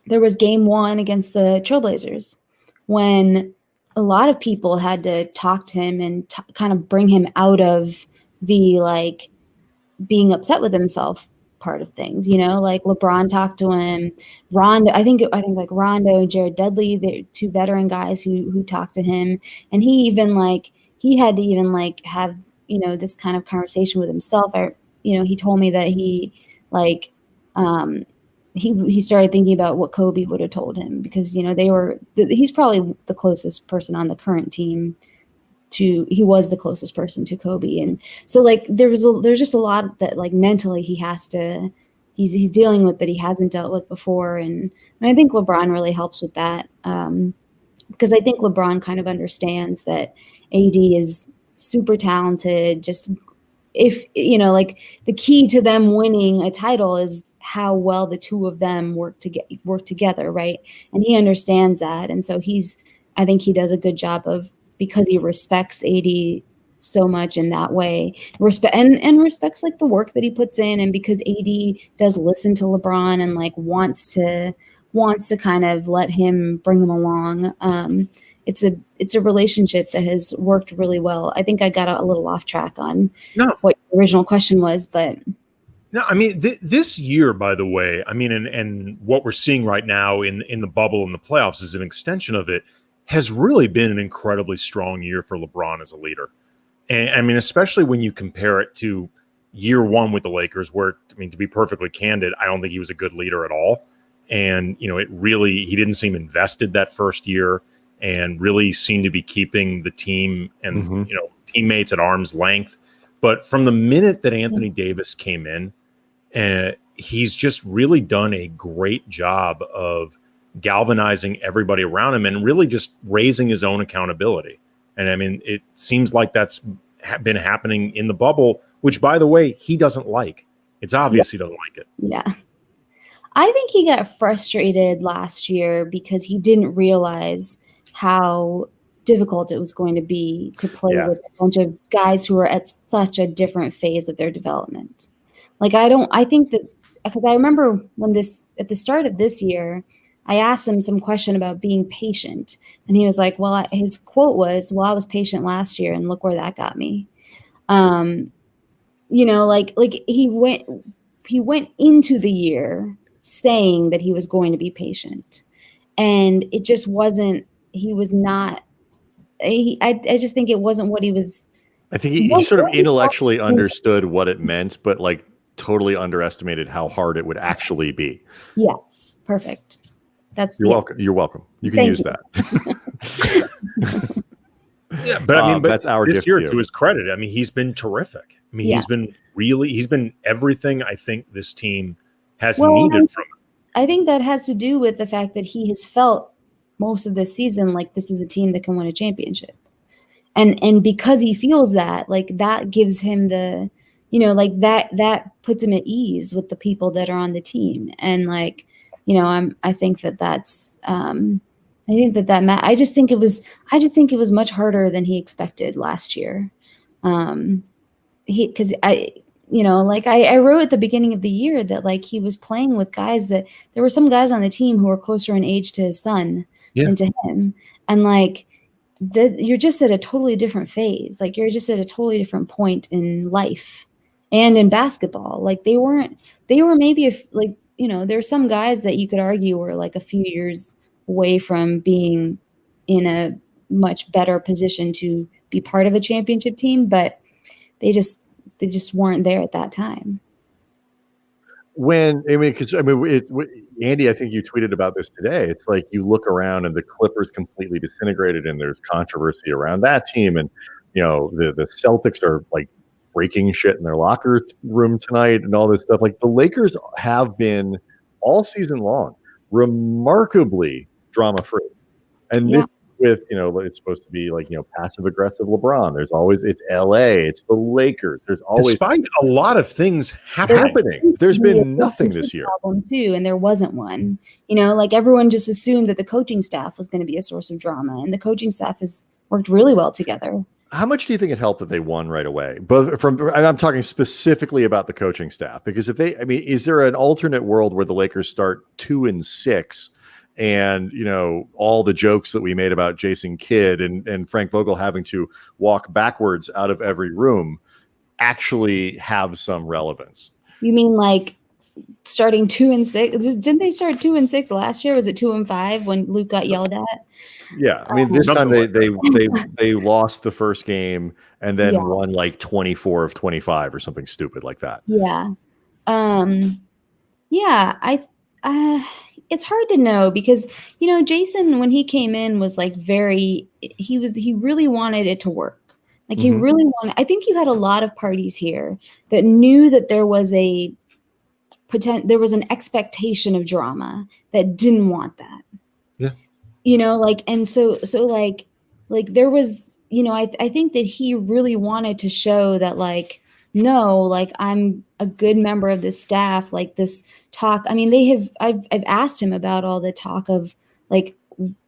There was game 1 against the Trailblazers when a lot of people had to talk to him and kind of bring him out of the, like, being upset with himself. part of things, you know, like LeBron talked to him, Rondo, I think like Rondo and Jared Dudley, they're two veteran guys who talked to him, and he had to even like have, you know, this kind of conversation with himself. He told me that he started thinking about what Kobe would have told him, because, you know, he's probably the closest person on the current team he was the closest person to Kobe. And so like there's just a lot that like mentally he's dealing with that he hasn't dealt with before. And I think LeBron really helps with that. Because I think LeBron kind of understands that AD is super talented. Just, if, you know, like the key to them winning a title is how well the two of them work together. Right. And he understands that. And so I think he does a good job of, because he respects AD so much in that way, and respects like the work that he puts in, and because AD does listen to LeBron and like wants to kind of let him, bring him along. It's a relationship that has worked really well. I think I got a little off track on what your original question was, but no, I mean this year, by the way, I mean, and what we're seeing right now in the bubble and the playoffs is an extension of it. Has really been an incredibly strong year for LeBron as a leader. And I mean, especially when you compare it to year one with the Lakers, where, I mean, to be perfectly candid, I don't think he was a good leader at all. And, you know, he didn't seem invested that first year, and really seemed to be keeping the team and, you know, teammates at arm's length. But from the minute that Anthony Davis came in, he's just really done a great job of galvanizing everybody around him and really just raising his own accountability. And I mean, it seems like that's been happening in the bubble, which, by the way, he doesn't like. It's obvious he doesn't like it. Yeah. I think he got frustrated last year because he didn't realize how difficult it was going to be to play with a bunch of guys who are at such a different phase of their development. Like, I think that, because I remember at the start of this year, I asked him some question about being patient, and he was like, well, his quote was, well, I was patient last year and look where that got me. You know, like he went into the year saying that he was going to be patient, and it just wasn't, I just think it wasn't what he was. I think he sort of intellectually understood what it meant, but like totally underestimated how hard it would actually be. Yes. Perfect. You're welcome. You're welcome. You can use that. Yeah, but I mean, that's our this gift year, to to his credit, I mean, he's been terrific. I mean, he's been everything I think this team has needed from him. I think that has to do with the fact that he has felt most of this season like this is a team that can win a championship. And because he feels that, like, that gives him the, you know, like that puts him at ease with the people that are on the team. And like, you know, I think that's I just think it was much harder than he expected last year. Because you know, like I wrote at the beginning of the year that like he was playing with guys that there were some guys on the team who were closer in age to his son than to him. And like, you're just at a totally different phase. Like, you're just at a totally different point in life and in basketball. Like, they were maybe like, you know, there are some guys that you could argue were like a few years away from being in a much better position to be part of a championship team, but they just weren't there at that time. Andy, I think you tweeted about this today. It's like you look around and the Clippers completely disintegrated, and there's controversy around that team, and you know the Celtics are like breaking shit in their locker room tonight and all this stuff. Like, the Lakers have been all season long remarkably drama free, and this, with, you know, it's supposed to be like, you know, passive aggressive LeBron. There's always, it's LA, it's the Lakers. There's always, despite a lot of things happening, there's been nothing this year. Problem too, and there wasn't one. You know, like, everyone just assumed that the coaching staff was going to be a source of drama, and the coaching staff has worked really well together. How much do you think it helped that they won right away? But I'm talking specifically about the coaching staff, because is there an alternate world where the Lakers start 2-6? And, you know, all the jokes that we made about Jason Kidd and Frank Vogel having to walk backwards out of every room actually have some relevance? You mean like starting 2-6. Didn't they start 2-6 last year? Was it 2-5 when Luke got yelled at? Yeah, I mean, this time Something like they lost the first game and then Yeah. won like 24 of 25 or something stupid like that. Yeah. Yeah, it's hard to know because, Jason, when he came in, was like he really wanted it to work. Like he really wanted, I think you had a lot of parties here that knew that there was an expectation of drama that didn't want that. Yeah. And so there was, I think that he really wanted to show that no, I'm a good member of this staff, this talk. I mean, I've asked him about all the talk of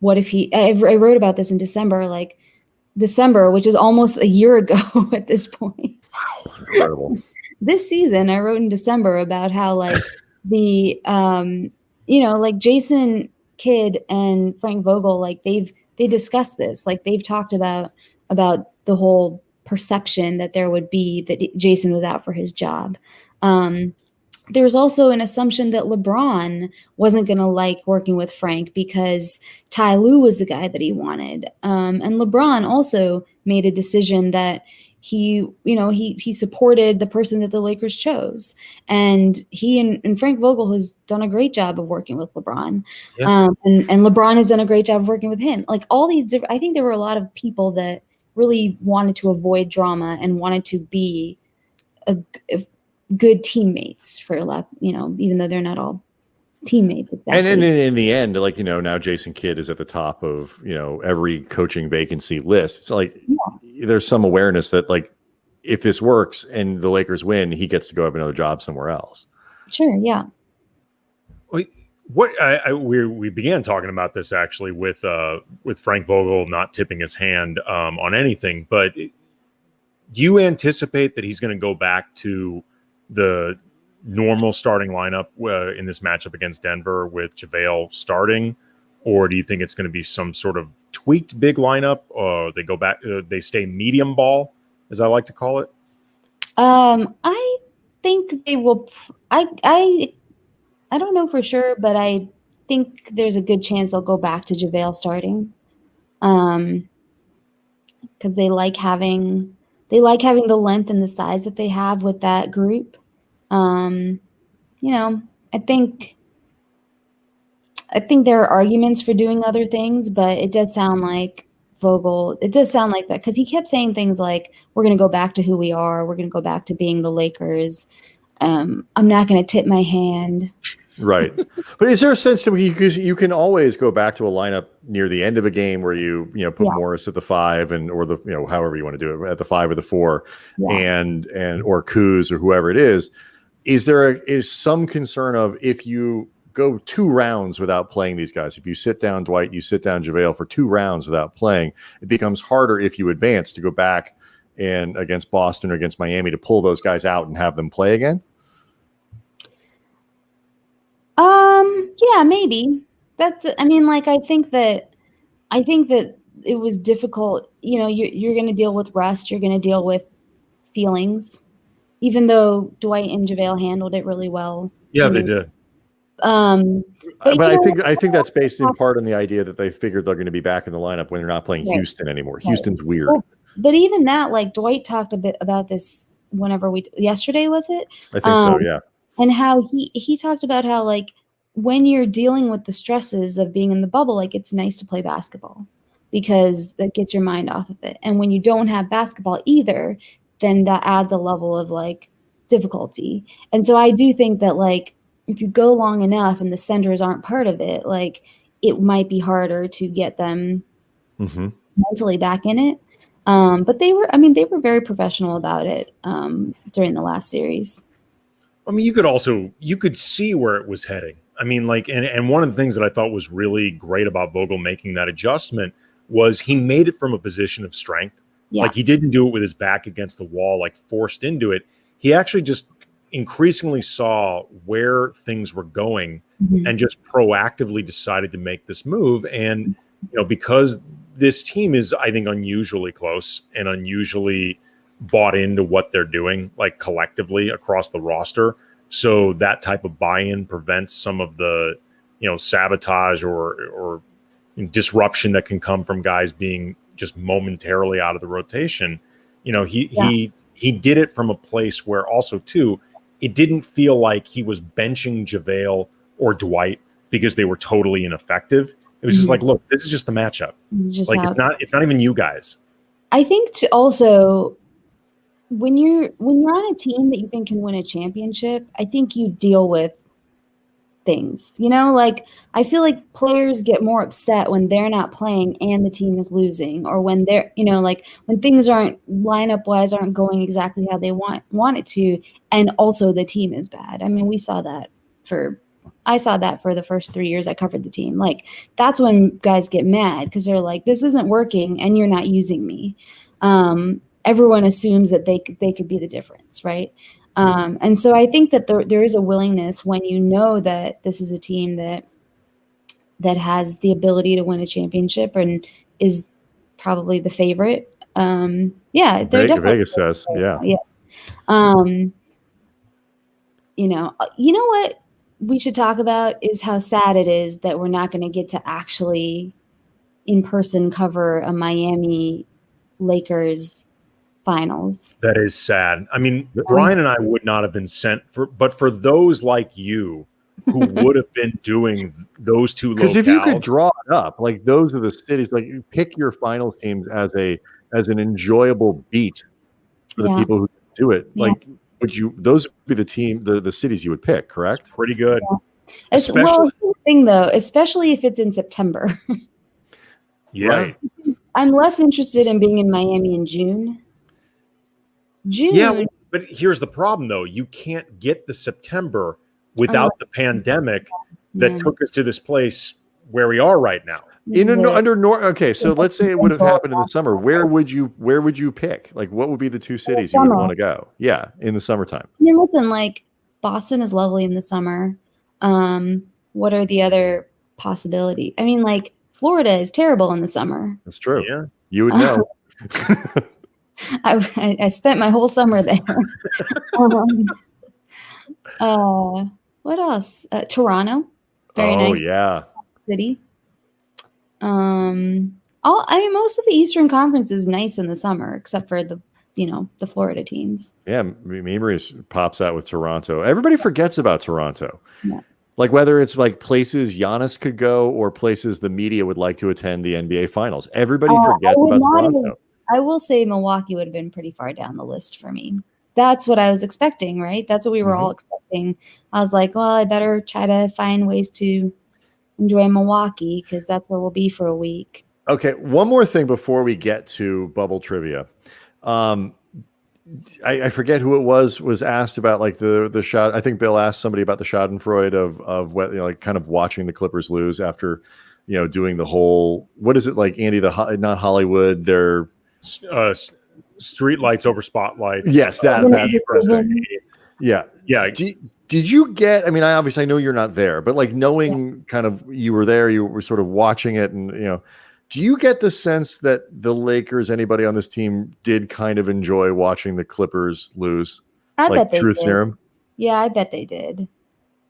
what if I wrote about this in December, which is almost a year ago at this point. Wow, incredible. This season, I wrote in December about how the Jason Kidd and Frank Vogel, they discussed this, they've talked about the whole perception that there would be that Jason was out for his job. There's also an assumption that LeBron wasn't going to like working with Frank because Ty Lue was the guy that he wanted. And LeBron also made a decision that he supported the person that the Lakers chose. And he and Frank Vogel has done a great job of working with LeBron. Yeah. And LeBron has done a great job of working with him. All these different, I think there were a lot of people that really wanted to avoid drama and wanted to be a good teammates for even though they're not all teammates exactly. And in the end, now Jason Kidd is at the top of every coaching vacancy list. It's there's some awareness that if this works and the Lakers win, he gets to go have another job somewhere else. Sure, yeah. We began talking about this actually with Frank Vogel not tipping his hand on anything, but do you anticipate that he's going to go back to the normal starting lineup in this matchup against Denver with JaVale starting, or do you think it's going to be some sort of tweaked big lineup, or they go back, they stay medium ball, as I like to call it? I think they will. I don't know for sure, but I think there's a good chance they'll go back to JaVale starting, because they like having the length and the size that they have with that group. I think there are arguments for doing other things, but it does sound like Vogel. It does sound like that because he kept saying things like, "We're going to go back to who we are. We're going to go back to being the Lakers. I'm not going to tip my hand." Right. But is there a sense to because you can always go back to a lineup near the end of a game where you put Morris at the 5 or the however you want to do it at the 5 or the 4 and or Kuz or whoever it is. Is some concern of if you go 2 rounds without playing these guys, if you sit down Dwight, you sit down JaVale for 2 rounds without playing, it becomes harder if you advance to go back and against Boston or against Miami to pull those guys out and have them play again? Yeah, maybe. I think that it was difficult. You're going to deal with rust. You're going to deal with feelings, even though Dwight and JaVale handled it really well. Yeah, they did. But I think that's based in part on the idea that they figured they're going to be back in the lineup when they're not playing Houston anymore. Right. Houston's weird. But even that, Dwight talked a bit about this yesterday, was it? I think so, yeah. And how he talked about how when you're dealing with the stresses of being in the bubble, it's nice to play basketball because that gets your mind off of it. And when you don't have basketball either, then that adds a level of difficulty. And so I do think that if you go long enough and the centers aren't part of it, it might be harder to get them mentally back in it. But they were very professional about it during the last series. I mean, you could see where it was heading. I mean, and one of the things that I thought was really great about Vogel making that adjustment was he made it from a position of strength. Yeah. He didn't do it with his back against the wall, forced into it. He actually just increasingly saw where things were going and just proactively decided to make this move. And, because this team is, I think, unusually close and unusually bought into what they're doing, collectively across the roster. So that type of buy-in prevents some of the, sabotage or disruption that can come from guys being just momentarily out of the rotation. He did it from a place where also too, it didn't feel like he was benching JaVale or Dwight because they were totally ineffective. It was just like, look, this is just the matchup. It's not even you guys. I think also when you're on a team that you think can win a championship, I think you deal with things, I feel like players get more upset when they're not playing and the team is losing, or when they're, when things aren't lineup wise aren't going exactly how they want it to. And also the team is bad. I mean, I saw that for the first 3 years I covered the team. Like, that's when guys get mad because they're like, this isn't working and you're not using me. Everyone assumes that they could be the difference, right? And so I think that there is a willingness when you know that this is a team that has the ability to win a championship and is probably the favorite. They're definitely Vegas says, yeah. You know what we should talk about is how sad it is that we're not going to get to actually in person cover a Miami Lakers finals. That is sad. I mean, Brian and I would not have been sent but for those like you who would have been doing those two locales. Because if you could draw it up, like those are the cities, like you pick your finals teams as an enjoyable beat for the people who do it. Yeah. Like, those would be the cities you would pick, correct? It's pretty good. Yeah. The thing though, especially if it's in September. Yeah. Right. I'm less interested in being in Miami in June. Yeah, but here's the problem, though. You can't get the September without the pandemic that took us to this place where we are right now. Okay, so let's say it would have happened in the summer. Where would you pick? Like, what would be the two cities you would want to go? Yeah, in the summertime. I mean, listen, like Boston is lovely in the summer. What are the other possibilities? I mean, like Florida is terrible in the summer. That's true. Yeah, you would know. I spent my whole summer there. What else? Toronto, very nice. Yeah, city. Most of the Eastern Conference is nice in the summer, except for the Florida teams. Yeah, Memories pops out with Toronto. Everybody forgets about Toronto. Yeah. Like whether it's like places Giannis could go or places the media would like to attend the NBA Finals. Everybody forgets about Toronto. I will say Milwaukee would have been pretty far down the list for me. That's what I was expecting, right? That's what we were all expecting. I was like, well, I better try to find ways to enjoy Milwaukee because that's where we'll be for a week. Okay, one more thing before we get to bubble trivia. I forget who it was asked about like the shot. I think Bill asked somebody about the Schadenfreude of what, like kind of watching the Clippers lose after, doing the whole, what is it like, Andy, not Hollywood, they're street lights over spotlights. Yes, yeah. Did you get, I mean, I know you're not there, but like knowing kind of you were there, you were sort of watching it and, do you get the sense that the Lakers, anybody on this team did kind of enjoy watching the Clippers lose? I bet they Truth did. Serum? Yeah, I bet they did.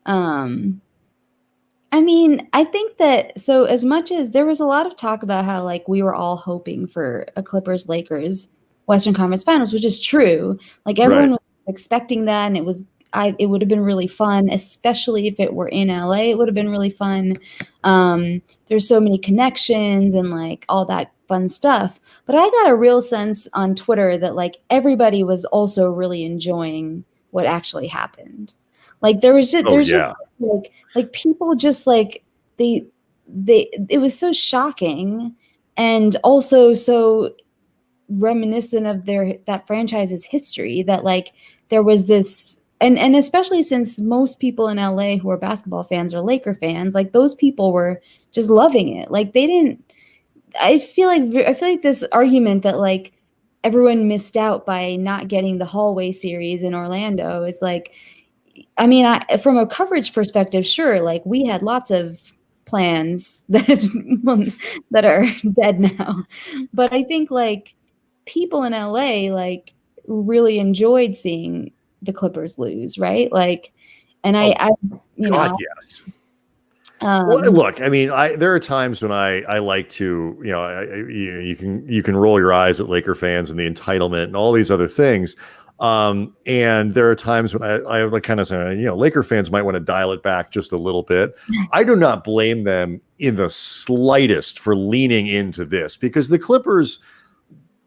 I mean, I think that, so as much as there was a lot of talk about how like we were all hoping for a Clippers Lakers Western Conference Finals, which is true. Like everyone was expecting that, and it would have been really fun, especially if it were in LA. It would have been really fun. There's so many connections and like all that fun stuff. But I got a real sense on Twitter that like everybody was also really enjoying what actually happened. Like there was just just like people just like they it was so shocking and also so reminiscent of that franchise's history that like there was this and especially since most people in LA who are basketball fans are Laker fans, like those people were just loving it. Like they didn't. I feel like this argument that like everyone missed out by not getting the hallway series in Orlando is like, I mean, from a coverage perspective, sure, like we had lots of plans that are dead now, but I think like people in LA like really enjoyed seeing the Clippers lose, right? Like, and I you God, know, yes. Well, look, I mean, there are times when I like to, you can roll your eyes at Laker fans and the entitlement and all these other things. And there are times when I like kind of say, Laker fans might want to dial it back just a little bit. I do not blame them in the slightest for leaning into this, because the Clippers,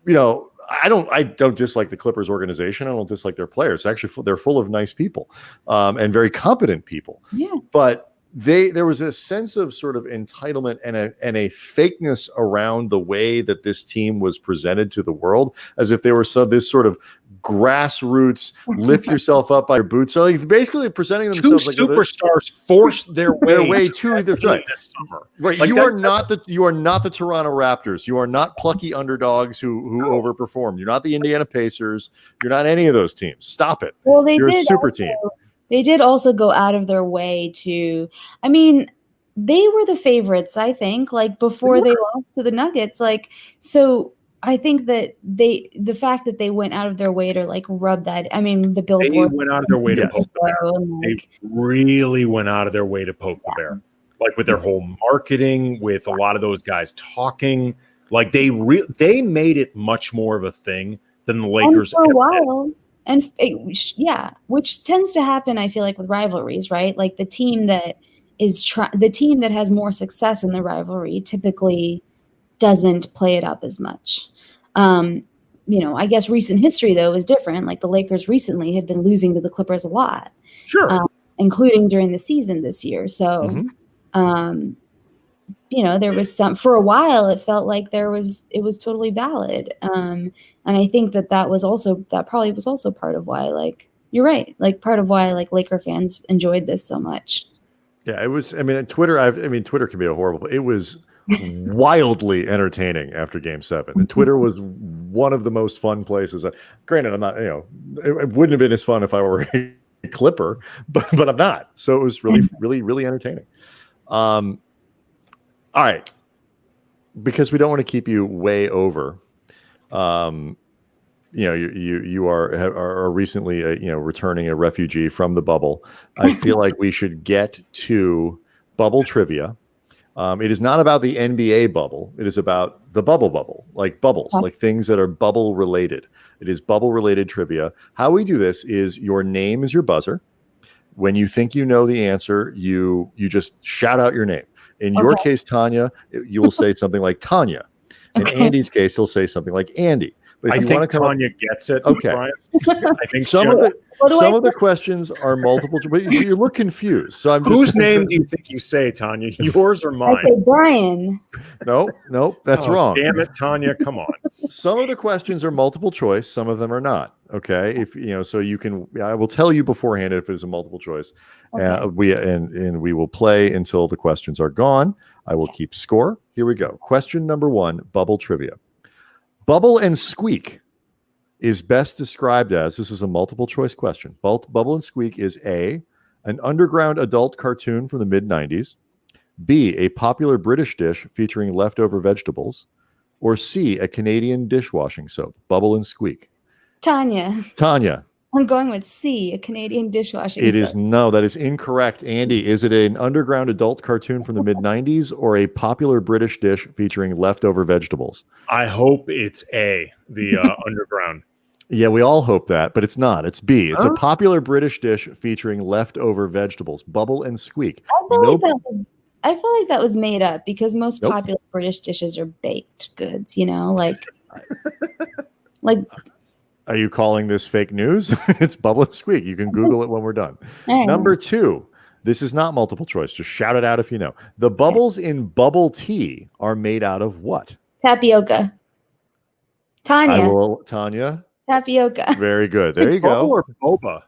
I don't dislike the Clippers organization. I don't dislike their players. Actually, they're full of nice people, and very competent people. Yeah. But there was a sense of sort of entitlement and a fakeness around the way that this team was presented to the world, as if they were this sort of grassroots, lift yourself up by your boots. So like basically presenting themselves like superstars forced their way to the right this summer. Right. Like you are not the Toronto Raptors. You are not plucky underdogs who overperform. You're not the Indiana Pacers. You're not any of those teams. Stop it. Well, you're a super team. They did also go out of their way to, I mean, they were the favorites, I think, like before they lost to the Nuggets. Like, so I think that the fact that they went out of their way to like rub that, I mean, the Billboard. They went out of their way to poke the bear. They really went out of their way to poke the bear. Like with their whole marketing, with a lot of those guys talking, like they made it much more of a thing than the Lakers. And for a while. And which tends to happen, I feel like, with rivalries, right? Like the team that has more success in the rivalry typically doesn't play it up as much. I guess recent history though is different. Like the Lakers recently had been losing to the Clippers a lot, sure, including during the season this year. So, there was for a while, it felt like it was totally valid. And I think that probably was also part of why, like, you're right. Like part of why like Laker fans enjoyed this so much. Yeah, it was, Twitter can be a horrible, it was wildly entertaining after Game 7. And Twitter was one of the most fun places. Granted, I'm not, it wouldn't have been as fun if I were a Clipper, but I'm not. So it was really, really, really entertaining. All right, because we don't want to keep you way over. You are recently returning a refugee from the bubble. I feel like we should get to bubble trivia. It is not about the NBA bubble. It is about the bubble, like bubbles, like things that are bubble related. It is bubble related trivia. How we do this is your name is your buzzer. When you think you know the answer, you just shout out your name. In your case, Tanya, you will say something like Tanya. In Andy's case, he'll say something like Andy. But if you want to come Tanya gets it. Okay. Brian. I think some of the questions are multiple, but you look confused. So I'm whose name do you think you say, Tanya? Yours or mine? I say Brian. No, that's wrong. Damn it, Tanya! Come on. Some of the questions are multiple choice. Some of them are not. Okay, if so you can. I will tell you beforehand if it is a multiple choice. Okay. We will play until the questions are gone. I will keep score. Here we go. Question number 1, bubble trivia. Bubble and Squeak is best described as, this is a multiple choice question. Bubble and Squeak is A, an underground adult cartoon from the mid-90s, B, a popular British dish featuring leftover vegetables, or C, a Canadian dishwashing soap. Bubble and Squeak. Tanya. I'm going with C, a Canadian dishwashing soap. That is incorrect. Andy, is it an underground adult cartoon from the mid-90s or a popular British dish featuring leftover vegetables? I hope it's A, the underground. Yeah, we all hope that, but it's not. It's B. It's a popular British dish featuring leftover vegetables. Bubble and Squeak. I feel like that was made up because most popular British dishes are baked goods, like Are you calling this fake news? It's Bubble and Squeak. You can Google it when we're done. Number 2, this is not multiple choice. Just shout it out if you know. The bubbles in bubble tea are made out of what? Tapioca. Tanya. Tanya. Tapioca. Very good. There you go. Bubble or boba?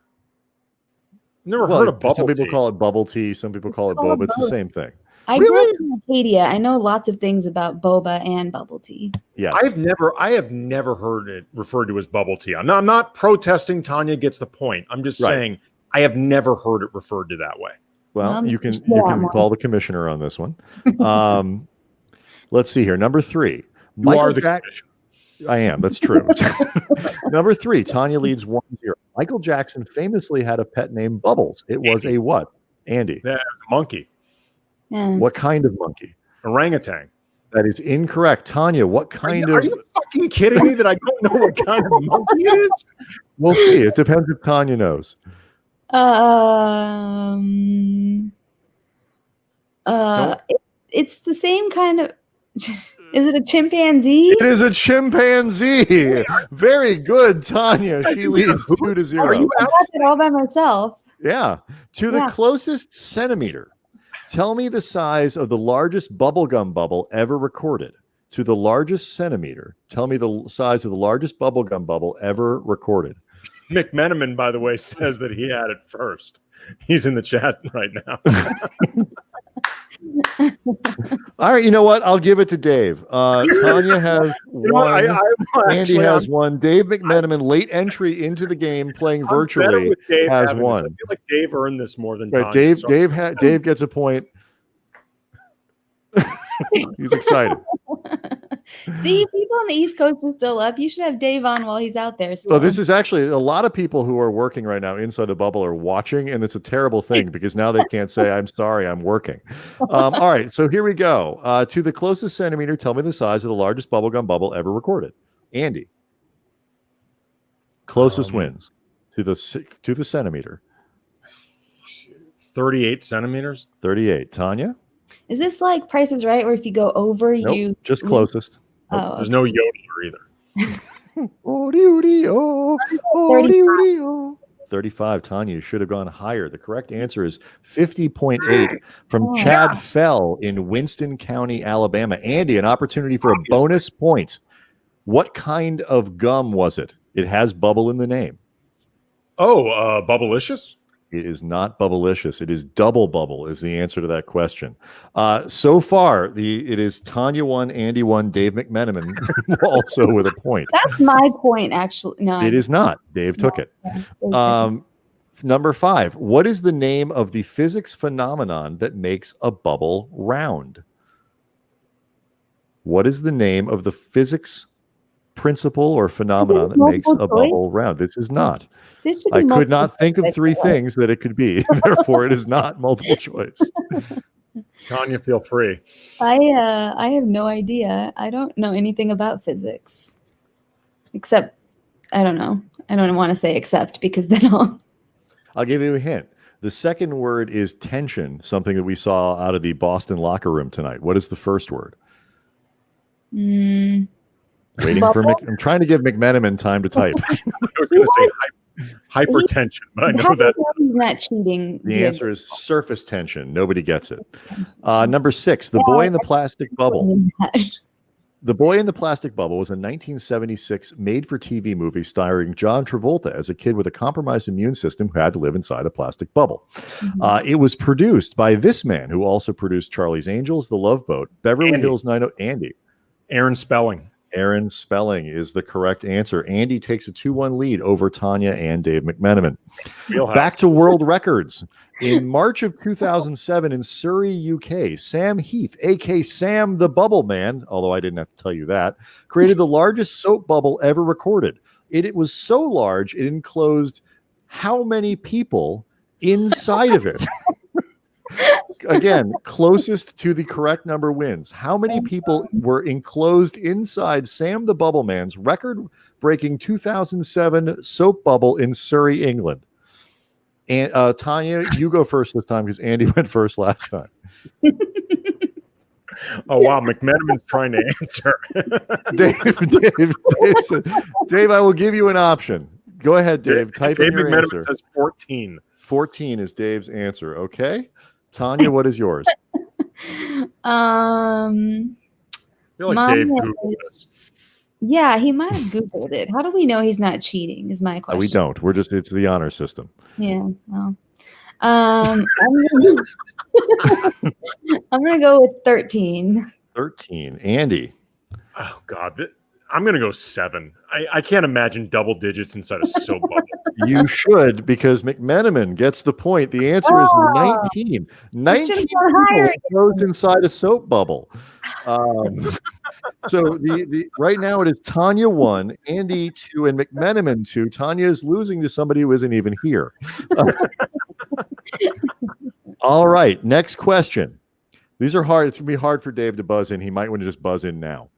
Never heard of bubble tea. Some people call it bubble tea. Some people call it boba. It's the same thing. I grew up in Acadia. I know lots of things about boba and bubble tea. Yes. I have never heard it referred to as bubble tea. I'm not protesting. Tanya gets the point. I'm just saying I have never heard it referred to that way. Well, you can call the commissioner on this one. Let's see here. Number 3. You are the commissioner. I am. That's true. Number 3, Tanya leads 1-0. Michael Jackson famously had a pet named Bubbles. It was a what? Andy. That was a monkey. Yeah. What kind of monkey? Orangutan. That is incorrect. Tanya, what kind Are of... you fucking kidding me that I don't know what kind of monkey it is? We'll see. It depends if Tanya knows. It's the same kind of. Is it a chimpanzee? It is a chimpanzee. Very good, Tanya. She leads 2-0. Are you I got it all by myself. Yeah. To the closest centimeter. Tell me the size of the largest bubblegum bubble ever recorded. To the largest centimeter. Tell me the size of the largest bubblegum bubble ever recorded. McMenamin, by the way, says that he had it first. He's in the chat right now. All right, you know what? I'll give it to Dave. Tanya has one. Andy has one. Dave McMenamin, late entry into the game, playing virtually, has one. I feel like Dave earned this more than Right, Tanya. Dave gets a point. He's excited. See, people on the East Coast are still up. You should have Dave on while he's out there. So this is actually a lot of people who are working right now inside the bubble are watching, and it's a terrible thing because now they can't say, I'm sorry, I'm working. All right, so here we go. To the closest centimeter, tell me the size of the largest bubblegum bubble ever recorded. Andy. Closest wins to the centimeter. 38 centimeters. 38. Tanya? Is this like Price is Right, where if you go over, Nope, you just closest. Oh, There's no yodeler either. 35. Tanya, you should have gone higher. The correct answer is 50.8 from Chad Fell in Winston County, Alabama. Andy, an opportunity for a bonus point. What kind of gum was it? It has bubble in the name. Oh, Bubblicious? It is not Bubblicious. It is Double Bubble is the answer to that question. So far, it is Tanya 1, Andy 1, Dave McMenamin also with a point. That's my point, actually. No, It is not. Dave took it. Number 5. What is the name of the physics phenomenon that makes a bubble round? What is the name of the physics principle or phenomenon that makes a bubble round? This is not. I could not think of 3 things that it could be. Therefore, it is not multiple choice. Tanya, feel free. I have no idea. I don't know anything about physics. Except, I don't know. I don't want to say except because then I'll give you a hint. The second word is tension, something that we saw out of the Boston locker room tonight. What is the first word? Bubble? I'm trying to give McMenamin time to type. I was going to say hypertension, but I know that he's not cheating. The answer is surface tension. Nobody gets it. Number 6, The Boy in the Plastic Bubble. The Boy in the Plastic Bubble was a 1976 made-for-TV movie starring John Travolta as a kid with a compromised immune system who had to live inside a plastic bubble. It was produced by this man who also produced Charlie's Angels, The Love Boat, Beverly Hills 90210. Andy. Aaron Spelling. Aaron Spelling is the correct answer. Andy takes a 2-1 lead over Tanya and Dave McMenamin. Back to world records. In March of 2007 in Surrey, UK, Sam Heath, a.k.a. Sam the Bubble Man, although I didn't have to tell you that, created the largest soap bubble ever recorded. It was so large, it enclosed how many people inside of it? Again, closest to the correct number wins. How many people were enclosed inside Sam the Bubble Man's record-breaking 2007 soap bubble in Surrey, England? And Tanya, you go first this time because Andy went first last time. Oh, wow. McMenamin's trying to answer. Dave, I will give you an option. Go ahead, Dave. Type in your McMenamin answer. Says 14. 14 is Dave's answer. Okay. Tanya, what is yours? I feel like Dave Googled this. Yeah, he might have Googled it. How do we know he's not cheating is my question. We don't. It's the honor system. Yeah. Well, I'm gonna go with 13. 13. Andy. Oh, God. I'm going to go 7. I can't imagine double digits inside a soap bubble. You should, because McMenamin gets the point. The answer is 19. 19 people closed inside a soap bubble. So the right now it is Tanya 1, Andy 2, and McMenamin 2. Tanya is losing to somebody who isn't even here. All right, next question. These are hard. It's going to be hard for Dave to buzz in. He might want to just buzz in now.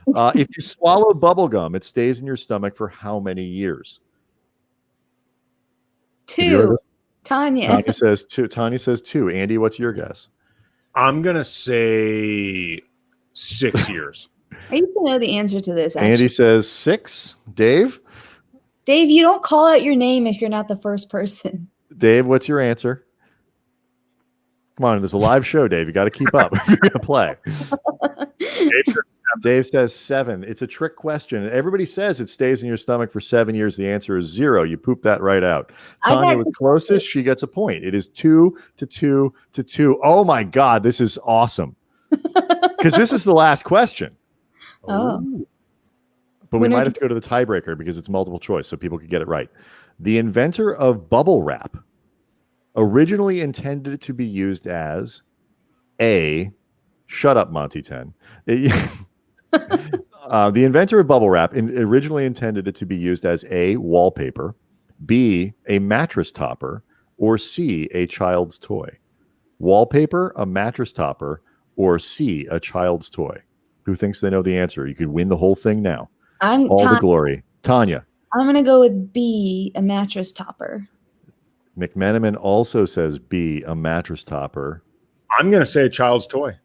If you swallow bubble gum, it stays in your stomach for how many years? 2. Tanya. Tanya says 2. Tanya says 2. Andy, what's your guess? I'm going to say 6 years. I used to know the answer to this, actually. Andy says 6. Dave? Dave, you don't call out your name if you're not the first person. Dave, what's your answer? Come on, there's a live show, Dave. You got to keep up if you're going to play. Dave says 7. It's a trick question. Everybody says it stays in your stomach for 7 years. The answer is 0. You pooped that right out. Tanya was closest. She gets a point. It is 2 to 2 to 2. Oh my God, this is awesome. Because this is the last question. Oh. But we might have to go to the tiebreaker because it's multiple choice, so people could get it right. The inventor of bubble wrap originally intended it to be used as a shut up, Monty 10. The inventor of bubble wrap originally intended it to be used as A, wallpaper, B, a mattress topper, or C, a child's toy. Wallpaper, a mattress topper, or C, a child's toy. Who thinks they know the answer? You could win the whole thing now. All the glory. Tanya. I'm going to go with B, a mattress topper. McMenamin also says B, a mattress topper. I'm going to say a child's toy.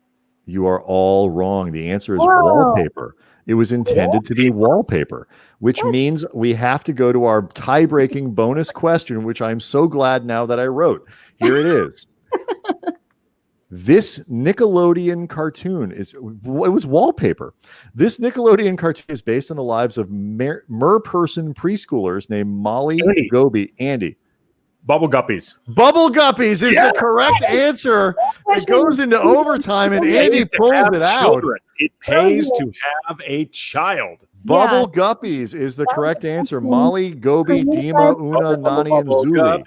You are all wrong. The answer is wallpaper. It was intended to be wallpaper, which means we have to go to our tie-breaking bonus question, which I'm so glad now that I wrote. Here it is. This Nickelodeon cartoon it was wallpaper. This Nickelodeon cartoon is based on the lives of merperson preschoolers named Molly, Gobi, Andy. Bubble Guppies. Bubble Guppies is the correct answer. It goes into overtime, and Andy pulls it out. It pays to have a child. Bubble Guppies is the correct answer. Molly, Gobi, Dima, Una, Nani, and Zuli.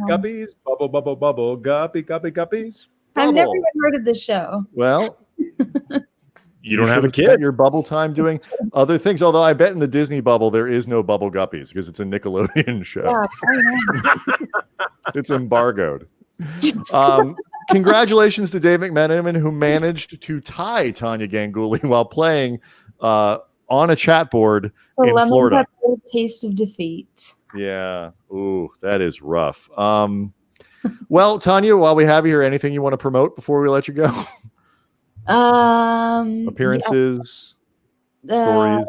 Guppies. Bubble, guppy, guppies. I've never even heard of this show. Well, you don't have a kid. Spent your bubble time doing other things. Although I bet in the Disney bubble there is no Bubble Guppies because it's a Nickelodeon show. Yeah, it's embargoed. Congratulations to Dave McMenamin, who managed to tie Tania Ganguli while playing on a chat board in Florida. Taste of defeat. Yeah. Ooh, that is rough. Well, Tanya, while we have you here, anything you want to promote before we let you go? Appearances, stories.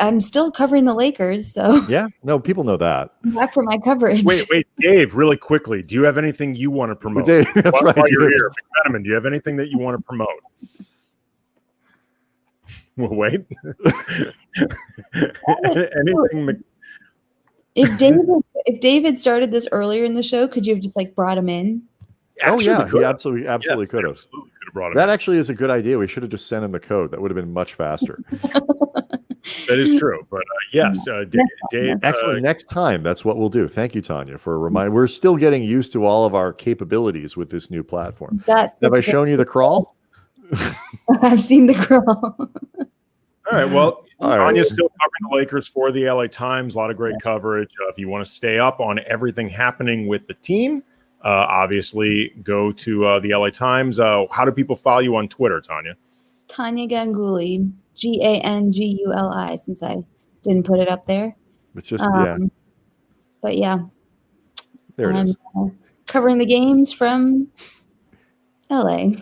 I'm still covering the Lakers, so yeah. No, people know that. Not for my coverage. Wait, Dave, really quickly. Do you have anything you want to promote? Dave, that's right. While you're here, McMenamin, do you have anything that you want to promote? Well, wait. Anything. If David started this earlier in the show, could you have just brought him in? Actually, he absolutely yes, could have. Absolutely could have brought him that in. Actually is a good idea. We should have just sent him the code. That would have been much faster. That is true. But yes, Dave. Excellent. Next time, that's what we'll do. Thank you, Tanya, for a reminder. We're still getting used to all of our capabilities with this new platform. Have I shown you the crawl? I've seen the crawl. All right. Well, Tanya's still covering the Lakers for the LA Times. A lot of great coverage. If you want to stay up on everything happening with the team, obviously go to the LA Times. How do people follow you on Twitter, Tanya? Tania Ganguli, Ganguli, since I didn't put it up there. It's just, But yeah. There it is. Covering the games from LA.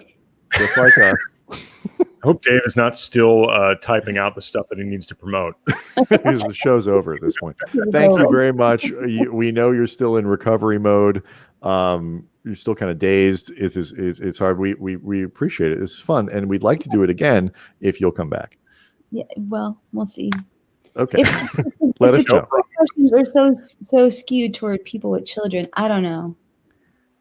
Just like us. I hope Dave is not still typing out the stuff that he needs to promote. Because the show's over at this point. Thank you very much. We know you're still in recovery mode. You're still kind of dazed. It's hard. We appreciate it. It's fun, and we'd like to do it again if you'll come back. Yeah. Well, we'll see. Okay. Let us know. Questions are so skewed toward people with children. I don't know.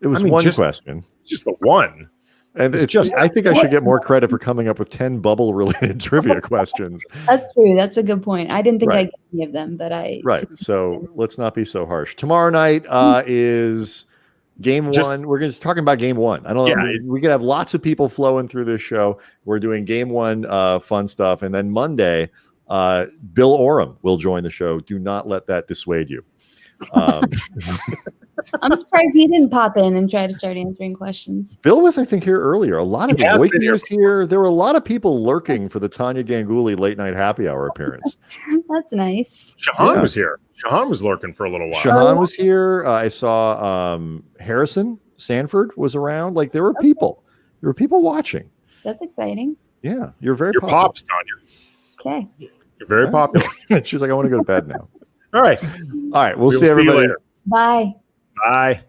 It was one question. Just the one. And It's just- I think I should get more credit for coming up with 10 bubble-related trivia questions. That's true. That's a good point. I didn't think Right. I'd get any of them, but I Right. succeeded. So let's not be so harsh. Tomorrow night is game Just- one. We're just talking about game one. I don't know. Yeah, We could have lots of people flowing through this show. We're doing game one fun stuff. And then Monday, Bill Oram will join the show. Do not let that dissuade you. I'm surprised he didn't pop in and try to start answering questions. Bill was, I think, here earlier. A lot of He has been Boykin here was here. There were a lot of people lurking for the Tania Ganguli late night happy hour appearance. That's nice. Shahan Yeah. was here. Shahan was lurking for a little while. Shahan was here. I saw Harrison Sanford was around. Like there were people. There were people watching. That's exciting. Yeah, you're very Your popular. pops, Tanya. Okay. You're very popular. She's like, I want to go to bed now. All right. All right, we'll see See you everybody. later. Bye. Bye.